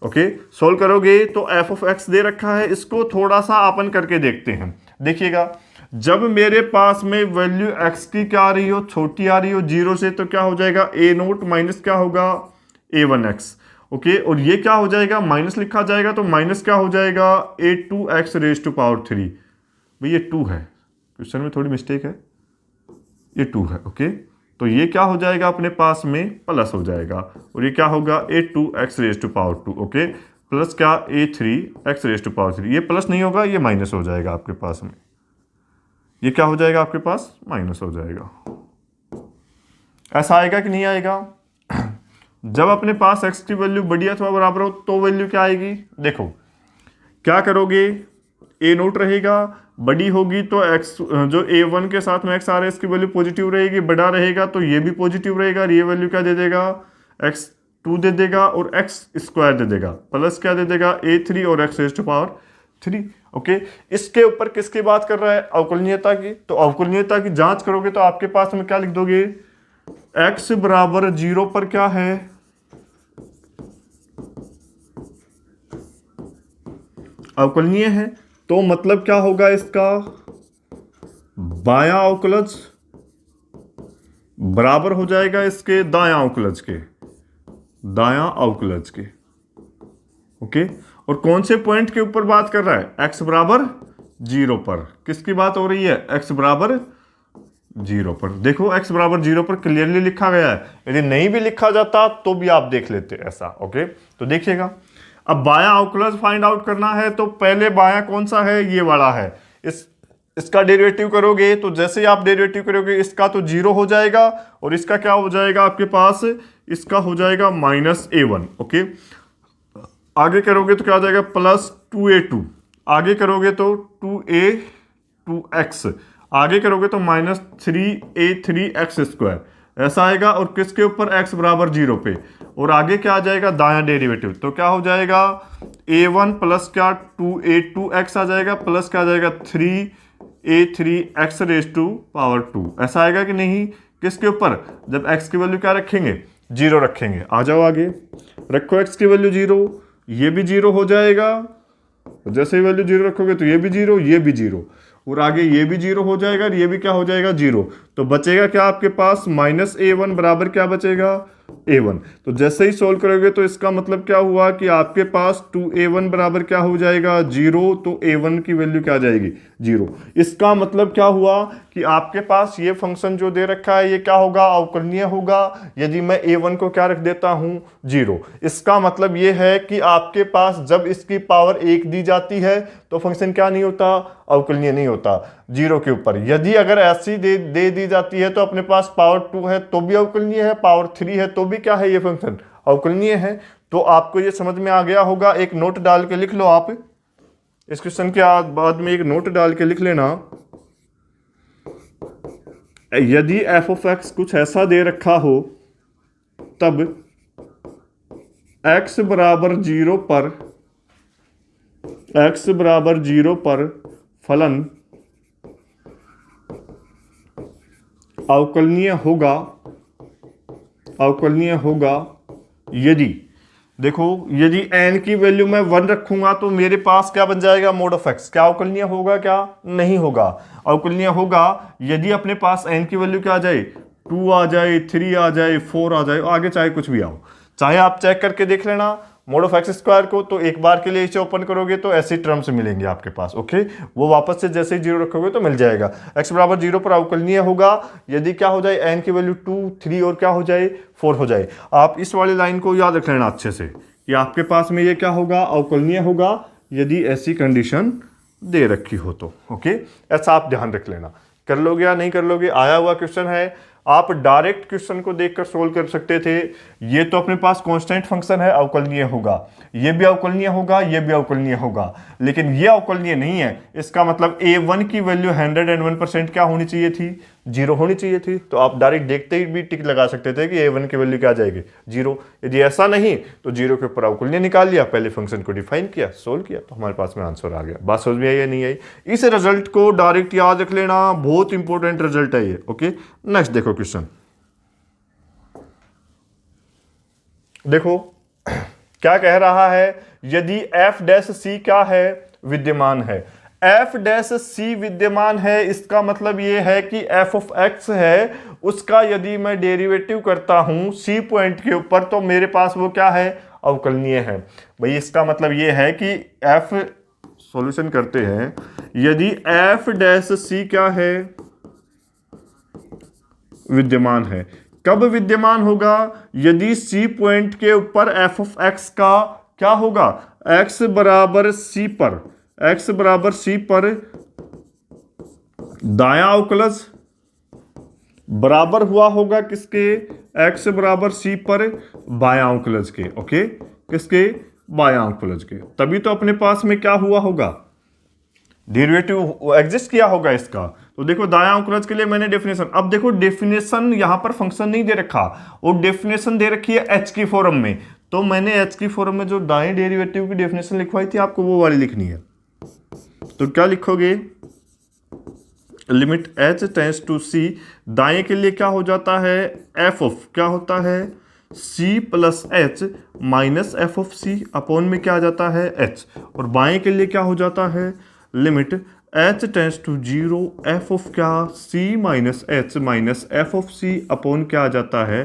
ओके, सोल्व करोगे तो एफ ऑफ एक्स दे रखा है, इसको थोड़ा सा अपन करके देखते हैं। देखिएगा जब मेरे पास में वैल्यू एक्स की क्या आ रही हो, छोटी आ रही हो 0 से, तो क्या हो जाएगा ए नोट माइनस क्या होगा a1x। ओके, और ये क्या हो जाएगा, माइनस लिखा जाएगा तो माइनस क्या हो जाएगा a2x रेज टू पावर 3। भाई ये 2 है, क्वेश्चन में थोड़ी मिस्टेक है, ये 2 है। ओके, तो ये क्या हो जाएगा अपने पास में प्लस हो जाएगा, और ये क्या होगा a2x raise to power 2। Okay, plus क्या a3x रेज टू पावर 3, ये प्लस नहीं होगा, ये माइनस हो जाएगा आपके पास में, ये क्या हो जाएगा आपके पास माइनस हो जाएगा। ऐसा आएगा कि नहीं आएगा। जब अपने पास x की वैल्यू बड़ी अथवा बराबर हो तो वैल्यू क्या आएगी, देखो क्या करोगे, a नोट रहेगा, बड़ी होगी तो x जो a1 के साथ में x आ रहा है इसकी वैल्यू पॉजिटिव रहेगी, बड़ा रहेगा तो ये भी पॉजिटिव रहेगा, और ये वैल्यू क्या दे देगा, x2 दे देगा और x स्क्वायर दे देगा, प्लस क्या दे देगा a3 और x raise to power 3। Okay, इसके ऊपर किसकी बात कर रहा है, अवकलनीयता की। तो अवकलनीयता की जांच करोगे तो आपके पास में क्या लिख दोगे, x बराबर 0 पर क्या है, अवकलनीय है। तो मतलब क्या होगा इसका, बायां अवकलज बराबर हो जाएगा इसके दायां अवकलज के, दायां अवकलज के। ओके, और कौन से पॉइंट के ऊपर बात कर रहा है, x बराबर 0 पर। किसकी बात हो रही है, x बराबर 0 पर। देखो x बराबर 0 पर क्लियरली लिखा गया है, यदि नहीं भी लिखा जाता तो भी आप देख लेते ऐसा। ओके, तो देखिएगा अब बायां अवकलज फाइंड आउट करना है तो पहले बायां कौन सा है, ये वाला है। इसका डेरिवेटिव करोगे तो जैसे ही आप डेरिवेटिव करोगे इसका तो 0 हो जाएगा, और इसका क्या हो जाएगा आपके पास, इसका हो जाएगा -a1। ओके, आगे करोगे तो क्या हो जाएगा प्लस 2a2, आगे करोगे तो 2a2x, आगे करोगे तो -3a3x स्क्वायर, ऐसा आएगा। और किसके ऊपर, x बराबर 0 पे, और आगे क्या आ जाएगा दायां डेरिवेटिव, तो क्या हो जाएगा a1 प्लस क्या 2a2x आ जाएगा, प्लस क्या आ जाएगा 3a3x रेज टू पावर 2, ऐसा आएगा कि नहीं। किसके ऊपर, जब x की वैल्यू क्या रखेंगे, 0 रखेंगे। आ जाओ आगे, रखो x की वैल्यू 0, ये भी 0 हो जाएगा, जैसे ही वैल्यू 0 रखोगे तो ये भी 0, ये भी 0, और आगे ये भी 0 हो जाएगा, और ये भी क्या हो जाएगा 0। तो बचेगा क्या आपके पास, -a1 बराबर क्या बचेगा, 2a1। तो जैसे ही सोल्व करोगे तो इसका मतलब क्या हुआ कि आपके पास 2a1 बराबर क्या हो जाएगा 0, तो a1 की वैल्यू क्या आ जाएगी 0। इसका मतलब क्या हुआ कि आपके पास ये फंक्शन जो दे रखा है ये क्या होगा, अवकलनीय होगा यदि मैं a1 को क्या रख देता हूं 0। इसका मतलब ये है कि आपके पास जब इसकी पावर 1 दी जाती है तो फंक्शन क्या नहीं होता, अवकलनीय नहीं होता 0 के ऊपर। यदि अगर ऐसी दे दी जाती है तो अपने पास पावर 2 है तो भी अवकलनीय है, पावर 3 है तो भी क्या है ये फंक्शन अवकलनीय है। तो आपको ये समझ में आ गया होगा। एक नोट डाल के लिख लो आप, इस क्वेश्चन के बाद में एक नोट डाल के लिख लेना, यदि एफ ऑफ एक्स कुछ ऐसा दे रखा हो तब x बराबर 0 पर फलन अवकलनीय होगा यदि, देखो यदि n की वैल्यू मैं 1 रखूंगा तो मेरे पास क्या बन जाएगा मोड ऑफ x। क्या अवकलनीय होगा, क्या नहीं होगा, अवकलनीय होगा यदि अपने पास n की वैल्यू क्या आ जाए 2 आ जाए, 3 आ जाए, 4 आ जाए, आगे चाहे कुछ भी आओ। चाहे आप चेक करके देख लेना मोड ऑफ एक्स स्क्वायर को, तो एक बार के लिए इसे ओपन करोगे तो ऐसे टर्म्स मिलेंगे आपके पास। ओके, वो वापस से जैसे ही 0 रखोगे तो मिल जाएगा। x बराबर 0 पर अवकलनीय होगा यदि क्या हो जाए n की वैल्यू 2, 3 और क्या हो जाए 4 हो जाए। आप इस वाली लाइन को याद रख लेना अच्छे से कि आपके पास में ये क्या होगा, अवकलनीय होगा यदि ऐसी कंडीशन दे रखी हो तो। ओके, ऐसा आप ध्यान रख लेना। कर लोगे या नहीं कर लोगे, आया हुआ क्वेश्चन है, आप डायरेक्ट क्वेश्चन को देखकर सोल्व कर सकते थे। ये तो अपने पास कांस्टेंट फंक्शन है, अवकलनीय होगा, ये भी अवकलनीय होगा, ये भी अवकलनीय होगा, लेकिन ये अवकलनीय नहीं है। इसका मतलब a1 की वैल्यू 101% क्या होनी चाहिए थी, 0 होनी चाहिए थी। तो आप डायरेक्ट देखते ही भी टिक लगा सकते थे कि a1 की वैल्यू क्या आ जाएगी 0। यदि ऐसा नहीं तो 0 के ऊपर अवकलनीय निकाल लिया, पहले फंक्शन को डिफाइन किया, सोल्व किया, तो हमारे पास में आंसर आ गया। बात समझ में आई या नहीं आई? इस रिजल्ट को डायरेक्ट याद रख लेना, बहुत इंपॉर्टेंट रिजल्ट है ये। ओके, नेक्स्ट देखो क्वेश्चन, देखो क्या कह रहा है, यदि f डैश c क्या है, विद्यमान है। f डैश c विद्यमान है, इसका मतलब ये है कि f ऑफ x है, उसका यदि मैं डेरिवेटिव करता हूं c पॉइंट के ऊपर तो मेरे पास वो क्या है, अवकलनीय है। भाई इसका मतलब ये है कि f, सॉल्यूशन करते हैं, यदि f डैश c क्या है, विद्यमान है। कब विद्यमान होगा, यदि c पॉइंट के ऊपर f ऑफ x का क्या होगा, x बराबर c पर दायां अवकलज बराबर हुआ होगा किसके, x बराबर c पर बायां अवकलज के। ओके, किसके, बायां अवकलज के। तभी तो अपने पास में क्या हुआ होगा, डेरिवेटिव एग्जिस्ट किया होगा इसका। तो देखो दायां अवकलज के लिए मैंने डेफिनेशन, अब देखो डेफिनेशन यहां पर फंक्शन नहीं दे रखा और डेफिनेशन दे रखी है h की फॉर्म में, तो मैंने h की फॉर्म में जो दाएं डेरिवेटिव की डेफिनेशन लिखवाई थी आपको वो वाली लिखनी है। तो क्या लिखोगे, limit h tends to c, दाएं के लिए क्या हो जाता है, f ऑफ क्या होता है c plus h minus f of c upon में क्या आ जाता है h, और बाएं के लिए क्या हो जाता है, limit h tends to 0 f of क्या c minus h minus f of c upon क्या आ जाता है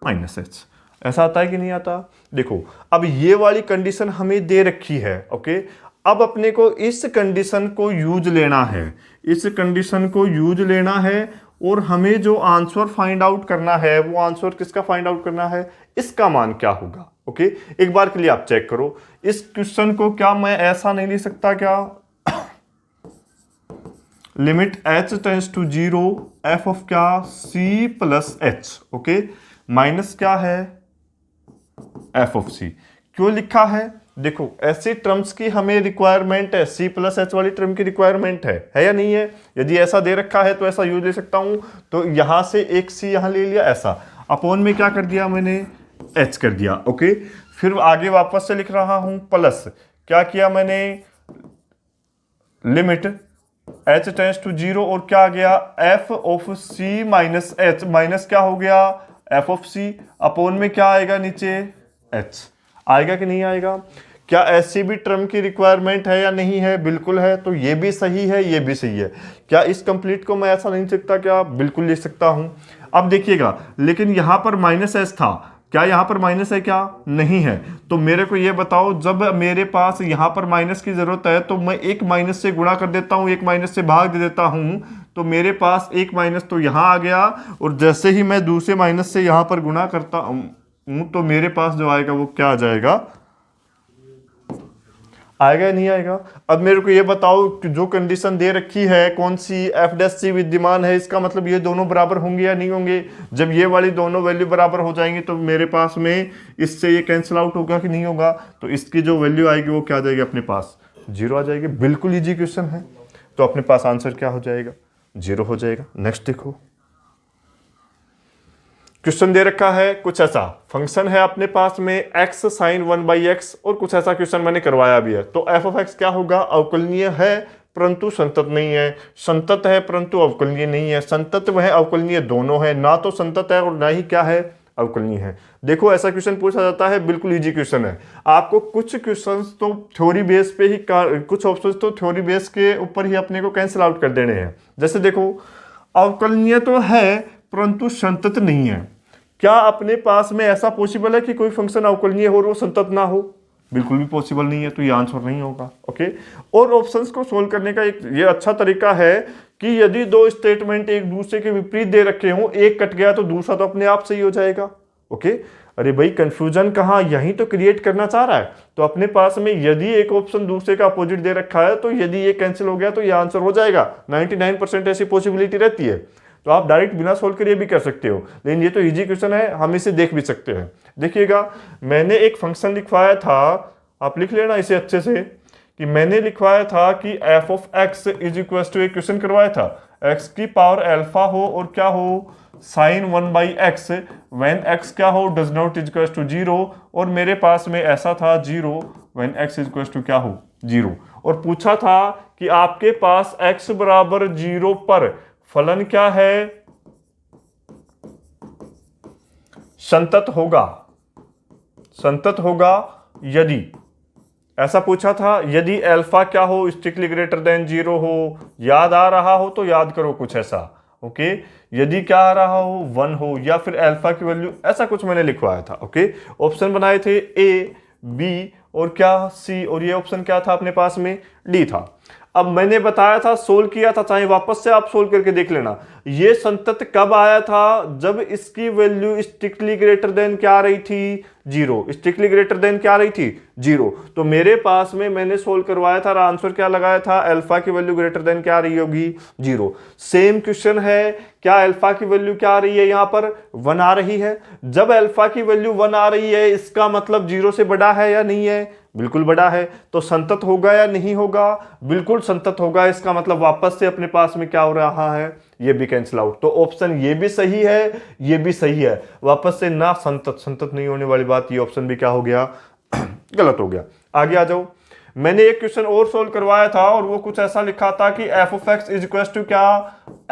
माइनस h। ऐसा आता है कि नहीं आता? देखो अब ये वाली कंडीशन हमें दे रखी है। ओके, अब अपने को इस कंडीशन को यूज लेना है, इस कंडीशन को यूज लेना है और हमें जो आंसर फाइंड आउट करना है वो आंसर किसका फाइंड आउट करना है, इसका मान क्या होगा। ओके, एक बार के लिए आप चेक करो इस क्वेश्चन को, क्या मैं ऐसा नहीं लिख सकता क्या, limit h tends to 0 f of क्या c plus h, okay, minus क्या है f ऑफ c। क्यों लिखा है, देखो ऐसे टर्म्स की हमें रिक्वायरमेंट है, c प्लस h वाली टर्म की रिक्वायरमेंट है या नहीं है? यदि ऐसा दे रखा है तो ऐसा यूज ले सकता हूं, तो यहां से एक c यहां ले लिया, ऐसा अपॉन में क्या कर दिया मैंने h कर दिया। ओके, फिर आगे वापस से लिख रहा हूं, प्लस क्या किया मैंने, लिमिट h टेंड्स टू 0 और क्या आ गया f of c minus h, minus क्या हो गया f ऑफ c अपॉन में क्या आएगा नीचे h। आएगा कि नहीं आएगा? क्या ऐसी भी टर्म की रिक्वायरमेंट है या नहीं है? बिल्कुल है। तो ये भी सही है, ये भी सही है। क्या इस कंप्लीट को मैं ऐसा नहीं सकता क्या? बिल्कुल लिख सकता हूं। अब देखिएगा, लेकिन यहां पर माइनस एस था, क्या यहाँ पर माइनस है? क्या नहीं है। तो मेरे को ये बताओ, जब मेरे पास यहाँ पर माइनस की जरूरत है तो मैं एक माइनस से गुणा कर देता हूँ, एक माइनस से भाग दे देता हूँ, तो मेरे पास एक माइनस तो यहाँ आ गया, और जैसे ही मैं दूसरे माइनस से यहाँ पर गुणा करता हूँ तो मेरे पास जो आएगा वो क्या आ जाएगा? आएगा या नहीं आएगा? अब मेरे को ये बताओ कि जो कंडीशन दे रखी है कौन सी? एफ डैश सी विद्यमान है, इसका मतलब ये दोनों बराबर होंगे या नहीं होंगे? जब ये वाली दोनों वैल्यू बराबर हो जाएंगी तो मेरे पास में इससे ये कैंसिल आउट होगा कि नहीं होगा? तो इसकी जो वैल्यू आएगी वो क्या आ जाएगी अपने पास? 0 आ जाएगी। बिल्कुल इजी क्वेश्चन है। तो अपने पास आंसर क्या हो जाएगा? 0 हो जाएगा। नेक्स्ट देखो, क्वेश्चन दे रखा है कुछ ऐसा, फंक्शन है अपने पास में x साइन 1/x, और कुछ ऐसा क्वेश्चन मैंने करवाया भी है। तो f ऑफ x क्या होगा? अवकलनीय है परंतु संतत नहीं है, संतत है परंतु अवकलनीय नहीं है, संतत वह अवकलनीय दोनों है, ना तो संतत है और ना ही क्या है? अवकलनीय है। देखो ऐसा क्वेश्चन पूछा जाता है, बिल्कुल इजी क्वेश्चन है। आपको कुछ क्वेश्चंस तो थ्योरी बेस पे ही, कुछ ऑप्शंस तो थ्योरी बेस के ऊपर ही अपने को कैंसिल आउट कर देने हैं। जैसे देखो, अवकलनीय तो है परंतु संतत नहीं है। क्या अपने पास में ऐसा पॉसिबल है कि कोई फंक्शन अवकलनीय हो और वो संतत ना हो? बिल्कुल भी पॉसिबल नहीं है, तो ये आंसर नहीं होगा। ओके। और ऑप्शंस को सोल्व करने का एक ये अच्छा तरीका है कि यदि दो स्टेटमेंट एक दूसरे के विपरीत दे रखे हों, एक कट गया तो दूसरा तो अपने आप सही हो जाएगा। ओके। अरे भाई कंफ्यूजन कहाँ, यही तो क्रिएट करना चाह रहा है। तो अपने पास में यदि एक ऑप्शन दूसरे का अपोजिट दे रखा है तो यदि ये कैंसिल हो गया तो ये आंसर हो जाएगा। 99% ऐसी पॉसिबिलिटी रहती है। तो आप डायरेक्ट बिना सोल्व करिए भी कर सकते हो, लेकिन ये तो इजी क्वेश्चन है, हम इसे देख भी सकते हैं। देखिएगा, मैंने एक फंक्शन लिखवाया था, आप लिख लेना इसे अच्छे से, कि मैंने लिखवाया था कि f of x is equal to, एक क्वेश्चन करवाया था, x की पावर अल्फा हो और क्या हो? साइन 1/x व्हेन x क्या हो? Does not is equal to 0, और मेरे पास में ऐसा था 0 when x is equal to क्या हो? 0, और पूछा था कि आपके पास x बराबर 0 पर फलन क्या है? संतत होगा। संतत होगा यदि, ऐसा पूछा था, यदि अल्फा क्या हो? स्ट्रिक्टली ग्रेटर देन 0 हो। याद आ रहा हो तो याद करो कुछ ऐसा। ओके। यदि क्या आ रहा हो? 1 हो, या फिर अल्फा की वैल्यू, ऐसा कुछ मैंने लिखवाया था। ओके। ऑप्शन बनाए थे A, B और क्या? C, और ये ऑप्शन क्या था अपने पास में? D था। अब मैंने बताया था, सोल्व किया था, चाहे वापस से आप सोल्व करके देख लेना। ये संतत कब आया था? जब इसकी वैल्यू स्ट्रिक्टली ग्रेटर देन क्या आ रही थी? 0। स्ट्रिक्टली ग्रेटर देन क्या आ रही थी? 0। तो मेरे पास में मैंने सोल्व करवाया था और आंसर क्या लगाया था? अल्फा की वैल्यू ग्रेटर देन क्या आ रही होगी? 0। सेम क्वेश्चन है, क्या अल्फा की वैल्यू क्या आ रही है? यहां पर 1 आ रही है। जब अल्फा की वैल्यू 1 आ रही है, इसका मतलब 0 से बड़ा है या नहीं है? बिल्कुल बड़ा है। तो संतत होगा या नहीं होगा? बिल्कुल संतत होगा। इसका मतलब वापस से अपने पास में क्या हो रहा है? ये भी कैंसिल आउट। तो ऑप्शन ये भी सही है, ये भी सही है। वापस से ना संतत, संतत नहीं होने वाली बात, ये ऑप्शन भी क्या हो गया? गलत हो गया। आगे आ जाओ। मैंने एक क्वेश्चन और सोल्व करवाया था और वो कुछ ऐसा लिखा था कि f of x is equal to क्या?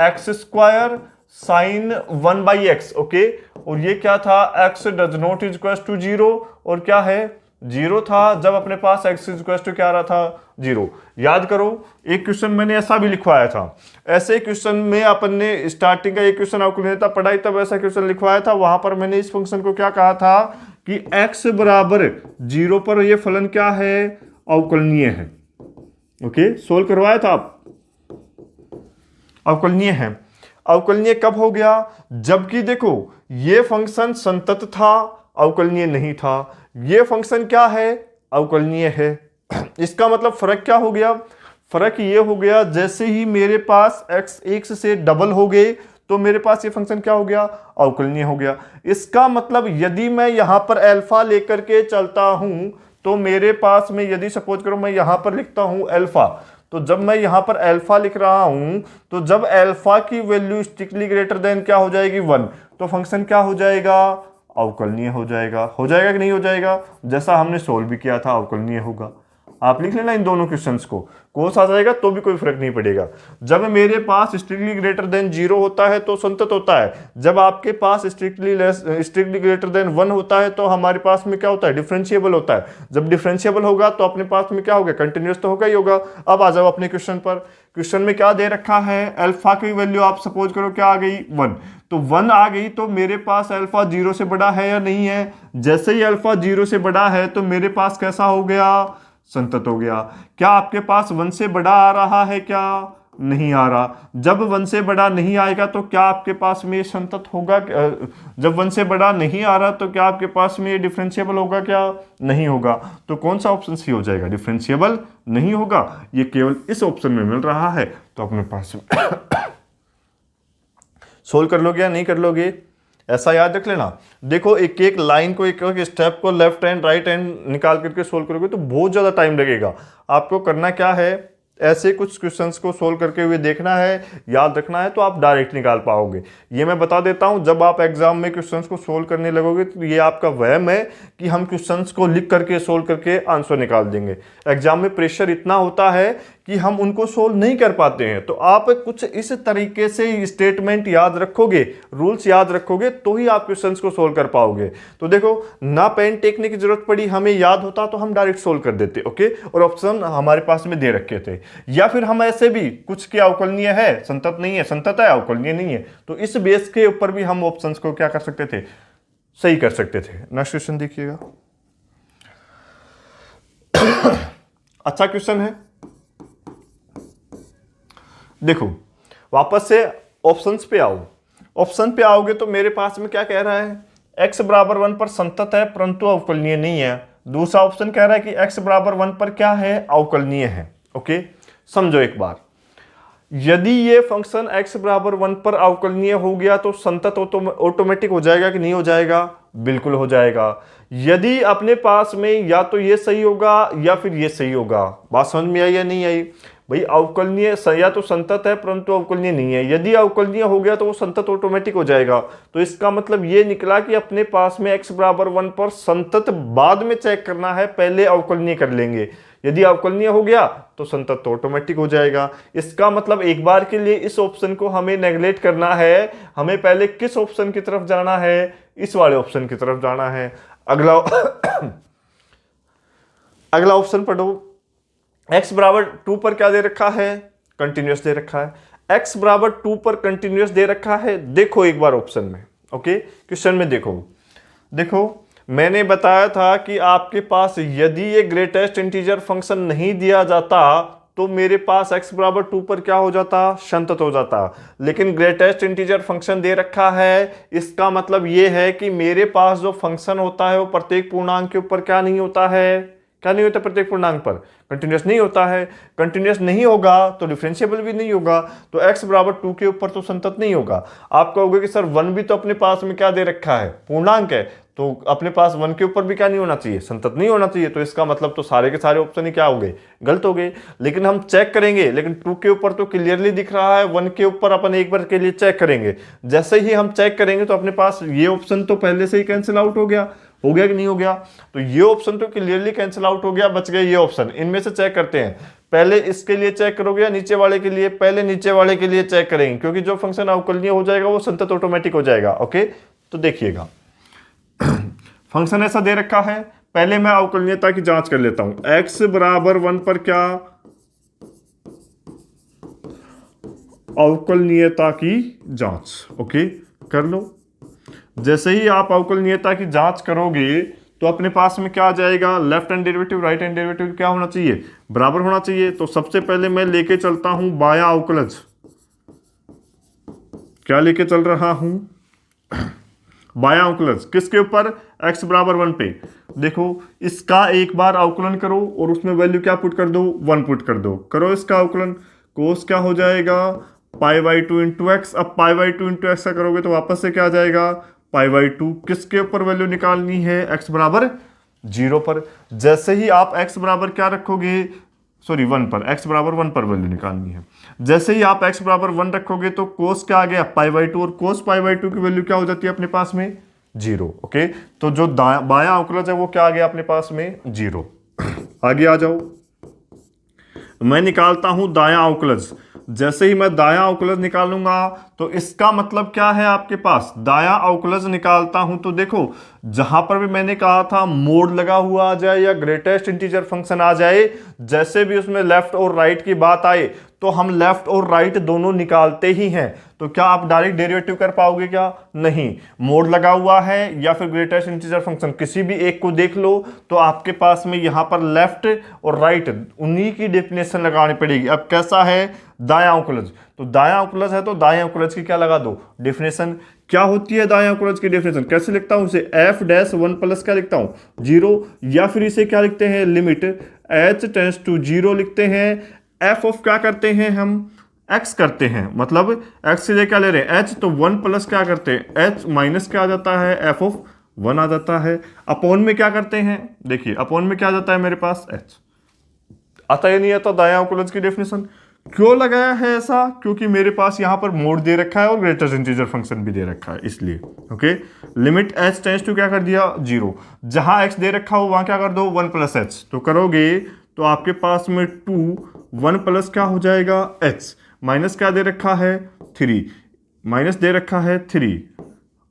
x square sine 1/x। Okay. और ये क्या था? x does not is equal to 0, और क्या है? 0 था जब अपने पास x इज इक्वल टू क्या आ रहा था? 0। याद करो, एक क्वेश्चन मैंने ऐसा भी लिखवाया था। ऐसे क्वेश्चन में अपन ने स्टार्टिंग का एक क्वेश्चन अवकलनीयता पढ़ाई, तब ऐसा क्वेश्चन लिखवाया था। वहां पर मैंने इस फंक्शन को क्या कहा था कि x बराबर 0 पर ये फलन क्या है? अवकलनीय है। ओके। सोल्व करवाया था आप, अवकलनीय है। अवकलनीय कब हो गया? जबकि देखो ये फंक्शन संतत था, अवकलनीय नहीं था। ये फंक्शन क्या है? अवकलनीय है। इसका मतलब फर्क क्या हो गया? फर्क ये हो गया, जैसे ही मेरे पास x 1 से डबल हो गए तो मेरे पास ये फंक्शन क्या हो गया? अवकलनीय हो गया। इसका मतलब यदि मैं यहां पर अल्फा लेकर के चलता हूं तो मेरे पास में, यदि सपोज करो मैं यहां पर लिखता हूं अल्फा, तो जब मैं यहां पर अल्फा लिख रहा हूं तो जब अल्फा की वैल्यू स्ट्रिक्टली ग्रेटर देन क्या हो जाएगी? 1, तो फंक्शन क्या हो जाएगा? अवकलनीय हो जाएगा। हो जाएगा कि नहीं हो जाएगा? जैसा हमने सोल्व भी किया था, अवकलनीय होगा। आप लिख लेना इन दोनों क्वेश्चंस को। कोस आ जाएगा तो भी कोई फर्क नहीं पड़ेगा। जब मेरे पास स्ट्रिक्टली ग्रेटर देन 0 होता है तो संतत होता है, जब आपके पास स्ट्रिक्टली ग्रेटर देन 1 होता है तो हमारे पास में क्या होता है, डिफरेंशिएबल होता है। जब डिफरेंशिएबल होगा तो अपने पास में क्या होगा, कंटिन्यूअस तो होगा ही होगा। अब आ जाओ अपने क्वेश्चन पर। क्वेश्चन में क्या दे रखा है, अल्फा की वैल्यू आप सपोज करो क्या आ गई, 1। तो 1 आ गई तो मेरे पास अल्फा 0 से बड़ा है या नहीं है। जैसे ही अल्फा 0 से बड़ा है तो मेरे पास कैसा हो गया, संतत हो गया। क्या आपके पास 1 से बड़ा आ रहा है, क्या नहीं आ रहा। जब 1 से बड़ा नहीं आएगा तो क्या आपके पास में ये संतत होगा, जब 1 से बड़ा नहीं आ रहा तो क्या आपके पास में ये डिफरेंशिएबल होगा, क्या नहीं होगा। तो कौन सा ऑप्शन सी हो जाएगा, डिफरेंशिएबल नहीं होगा। ये केवल इस ऑप्शन में मिल रहा है तो अपने पास सोल्व कर लोगे या नहीं कर लोगे, ऐसा याद रख लेना। देखो एक एक लाइन को, एक एक स्टेप को लेफ्ट हैंड राइट हैंड निकाल करके सोल्व करोगे तो बहुत ज़्यादा टाइम लगेगा। आपको करना क्या है, ऐसे कुछ क्वेश्चंस को सोल्व करके हुए देखना है, याद रखना है, तो आप डायरेक्ट निकाल पाओगे। ये मैं बता देता हूं, जब आप एग्जाम में क्वेश्चंस को सोल्व करने लगोगे तो ये आपका वहम है कि हम क्वेश्चंस को लिख करके सोल्व करके आंसर निकाल देंगे। एग्जाम में प्रेशर इतना होता है कि हम उनको सोल्व नहीं कर पाते हैं। तो आप कुछ इस तरीके से स्टेटमेंट याद रखोगे, रूल्स याद रखोगे तो ही आप क्वेश्चंस को सोल्व कर पाओगे। तो देखो ना पेन टेकने की जरूरत पड़ी, हमें याद होता तो हम डायरेक्ट सोल्व कर देते, ओके। और ऑप्शन हमारे पास में दे रखे थे। या फिर हम ऐसे भी कुछ के अवकलनीय है संतत नहीं है, संतत है अवकलनीय नहीं है, तो इस बेस के ऊपर भी हम ऑप्शंस को क्या कर सकते थे, सही कर सकते थे। नेक्स्ट क्वेश्चन देखिएगा। अच्छा क्वेश्चन है, देखो वापस से ऑप्शंस पे आओ। ऑप्शन पे आओगे तो मेरे पास में क्या कह रहा है, x बराबर 1 पर संतत है परंतु अवकलनीय नहीं है। दूसरा ऑप्शन कह रहा है कि x बराबर 1 पर क्या है, अवकलनीय है। ओके समझो एक बार, यदि ये फंक्शन x बराबर 1 पर अवकलनीय हो गया तो संतत ऑटोमेटिक हो जाएगा कि नहीं हो जाएगा, बिल्कुल हो जाएगा। यदि अपने पास में या तो ये सही होगा या फिर ये सही होगा। बात समझ में आई या नहीं आई भाई, अवकलनीय या तो संतत है परंतु अवकलनीय नहीं है। यदि अवकलनीय हो गया तो वो संतत ऑटोमेटिक हो जाएगा। तो इसका मतलब ये निकला कि अपने पास में x बराबर 1 पर संतत बाद में चेक करना है, पहले अवकलनीय कर लेंगे। यदि अवकलनीय हो गया तो संतत तो ऑटोमेटिक हो जाएगा। इसका मतलब एक बार के लिए इस ऑप्शन को हमें नेगलेक्ट करना है। हमें पहले किस ऑप्शन की तरफ जाना है, इस वाले ऑप्शन की तरफ जाना है। अगला अगला ऑप्शन पढ़ो। x बराबर 2 पर क्या दे रखा है, कंटिन्यूअस दे रखा है। x बराबर 2 पर कंटिन्यूअस दे रखा है। देखो एक बार ऑप्शन में, ओके क्वेश्चन में देखो मैंने बताया था कि आपके पास यदि ये ग्रेटेस्ट इंटीजर फंक्शन नहीं दिया जाता तो मेरे पास x बराबर 2 पर क्या हो जाता, संतत हो जाता। लेकिन ग्रेटेस्ट इंटीजर फंक्शन दे रखा है, इसका मतलब ये है कि मेरे पास जो फंक्शन होता है वो प्रत्येक पूर्णांक के ऊपर क्या नहीं होता है, क्या नहीं होता, प्रत्येक पूर्णांक पर कंटिन्यूअस नहीं होता है। कंटिन्यूअस नहीं होगा तो डिफरेंशिएबल भी नहीं होगा, तो x बराबर 2 के ऊपर तो संतत नहीं होगा। आप कहोगे कि सर 1 भी तो अपने पास में क्या दे रखा है, पूर्णांक है, तो अपने पास 1 के ऊपर भी क्या नहीं होना चाहिए, संतत नहीं होना चाहिए। तो इसका मतलब तो सारे के सारे ऑप्शन ही क्या हो गए, गलत हो गए। लेकिन हम चेक करेंगे, लेकिन 2 के ऊपर तो क्लियरली दिख रहा है, 1 के ऊपर अपन एक बार के लिए चेक करेंगे। जैसे ही हम चेक करेंगे तो अपने पास ये ऑप्शन तो पहले से ही कैंसिल आउट हो गया कि नहीं हो गया। तो ये ऑप्शन तो क्लियरली कैंसिल आउट हो गया, बच गए ये ऑप्शन। इनमें से चेक करते हैं, पहले इसके लिए चेक करोगे या नीचे वाले के लिए, पहले नीचे वाले के लिए चेक करेंगे, क्योंकि जो फंक्शन अवकलनीय हो जाएगा वो संतत ऑटोमेटिक हो जाएगा। ओके तो देखिएगा फंक्शन ऐसा दे रखा है, पहले मैं अवकलनीयता की जांच कर लेता हूं। x बराबर 1 पर क्या, अवकलनीयता की जांच, ओके कर लो। जैसे ही आप अवकलनीयता की जांच करोगे तो अपने पास में क्या आ जाएगा, left hand derivative right hand derivative क्या होना चाहिए, बराबर होना चाहिए। तो सबसे पहले मैं लेके चलता हूं बायां अवकलज, क्या लेके चल रहा हूं, बायां अवकलज किसके ऊपर, x बराबर 1 पे। देखो इसका एक बार अवकलन करो और उसमें वैल्यू क्या पुट कर दो, 1 पुट कर दो। करो इसका अवकलन, कोस क्या हो जाएगा, π/2 इंटू एक्स। अब π/2 इंटू एक्स का करोगे तो वापस से क्या आ जाएगा, π/2। किसके ऊपर वैल्यू निकालनी है, x बराबर 0 पर। जैसे ही आप x बराबर क्या रखोगे, सॉरी 1 पर, x बराबर 1 पर वैल्यू निकालनी है। जैसे ही आप x बराबर 1 रखोगे तो कोस क्या आ गया, π/2, और कोस π/2 की वैल्यू क्या हो जाती है अपने पास में, 0। ओके तो जो बायां अवकलज है वो क्या आ गया अपने पास में, 0। आगे आ जाओ, मैं निकालता हूं दायां अवकलज। जैसे ही मैं दायां अवकलज निकालूंगा तो इसका मतलब क्या है, आपके पास दायां अवकलज निकालता हूं तो देखो, जहां पर भी मैंने कहा था मोड लगा हुआ आ जाए या ग्रेटेस्ट इंटीजर फंक्शन आ जाए, जैसे भी उसमें लेफ्ट और राइट की बात आए तो हम लेफ्ट और राइट दोनों निकालते ही हैं। तो क्या आप डायरेक्ट डेरिवेटिव कर पाओगे क्या? नहीं। मोड लगा हुआ है या फिर ग्रेटेस्ट इंटीजर फंक्शन, किसी भी एक को देख लो तो आपके पास में यहां पर लेफ्ट और राइट उन्हीं की डेफिनेशन लगानी पड़ेगी। अब कैसा है दायां अवकलज, तो दायां अवकलज है तो दायां अवकलज की क्या लगा दो, डेफिनेशन। क्या होती है दायां अवकलज की डेफिनेशन, कैसे लिखता हूं इसे, एफ डैश 1 प्लस क्या लिखता हूं 0, या फिर इसे क्या लिखते हैं लिमिट h टेंड्स टू 0 लिखते हैं। एफ ऑफ क्या करते हैं हम, x करते हैं, मतलब x से लिए क्या ले रहे हैं h, तो 1 प्लस क्या करते हैं h माइनस क्या आ जाता है एफ ऑफ 1 आ जाता है। अपॉन में क्या करते हैं, देखिए अपॉन में क्या आ जाता है मेरे पास h आता या नहीं आता दायां अवकलज की डेफिनेशन। क्यों लगाया है ऐसा, क्योंकि मेरे पास यहां पर मोड दे रखा है और ग्रेटेस्ट इंटीजर फंक्शन भी दे रखा है, इसलिए okay. Limit h tends to क्या कर दिया 0, जहां x दे रखा हो वहां क्या कर दो 1 प्लस h, तो करोगे तो आपके पास में 2 1 प्लस क्या हो जाएगा h, माइनस क्या दे रखा है 3, माइनस दे रखा है 3,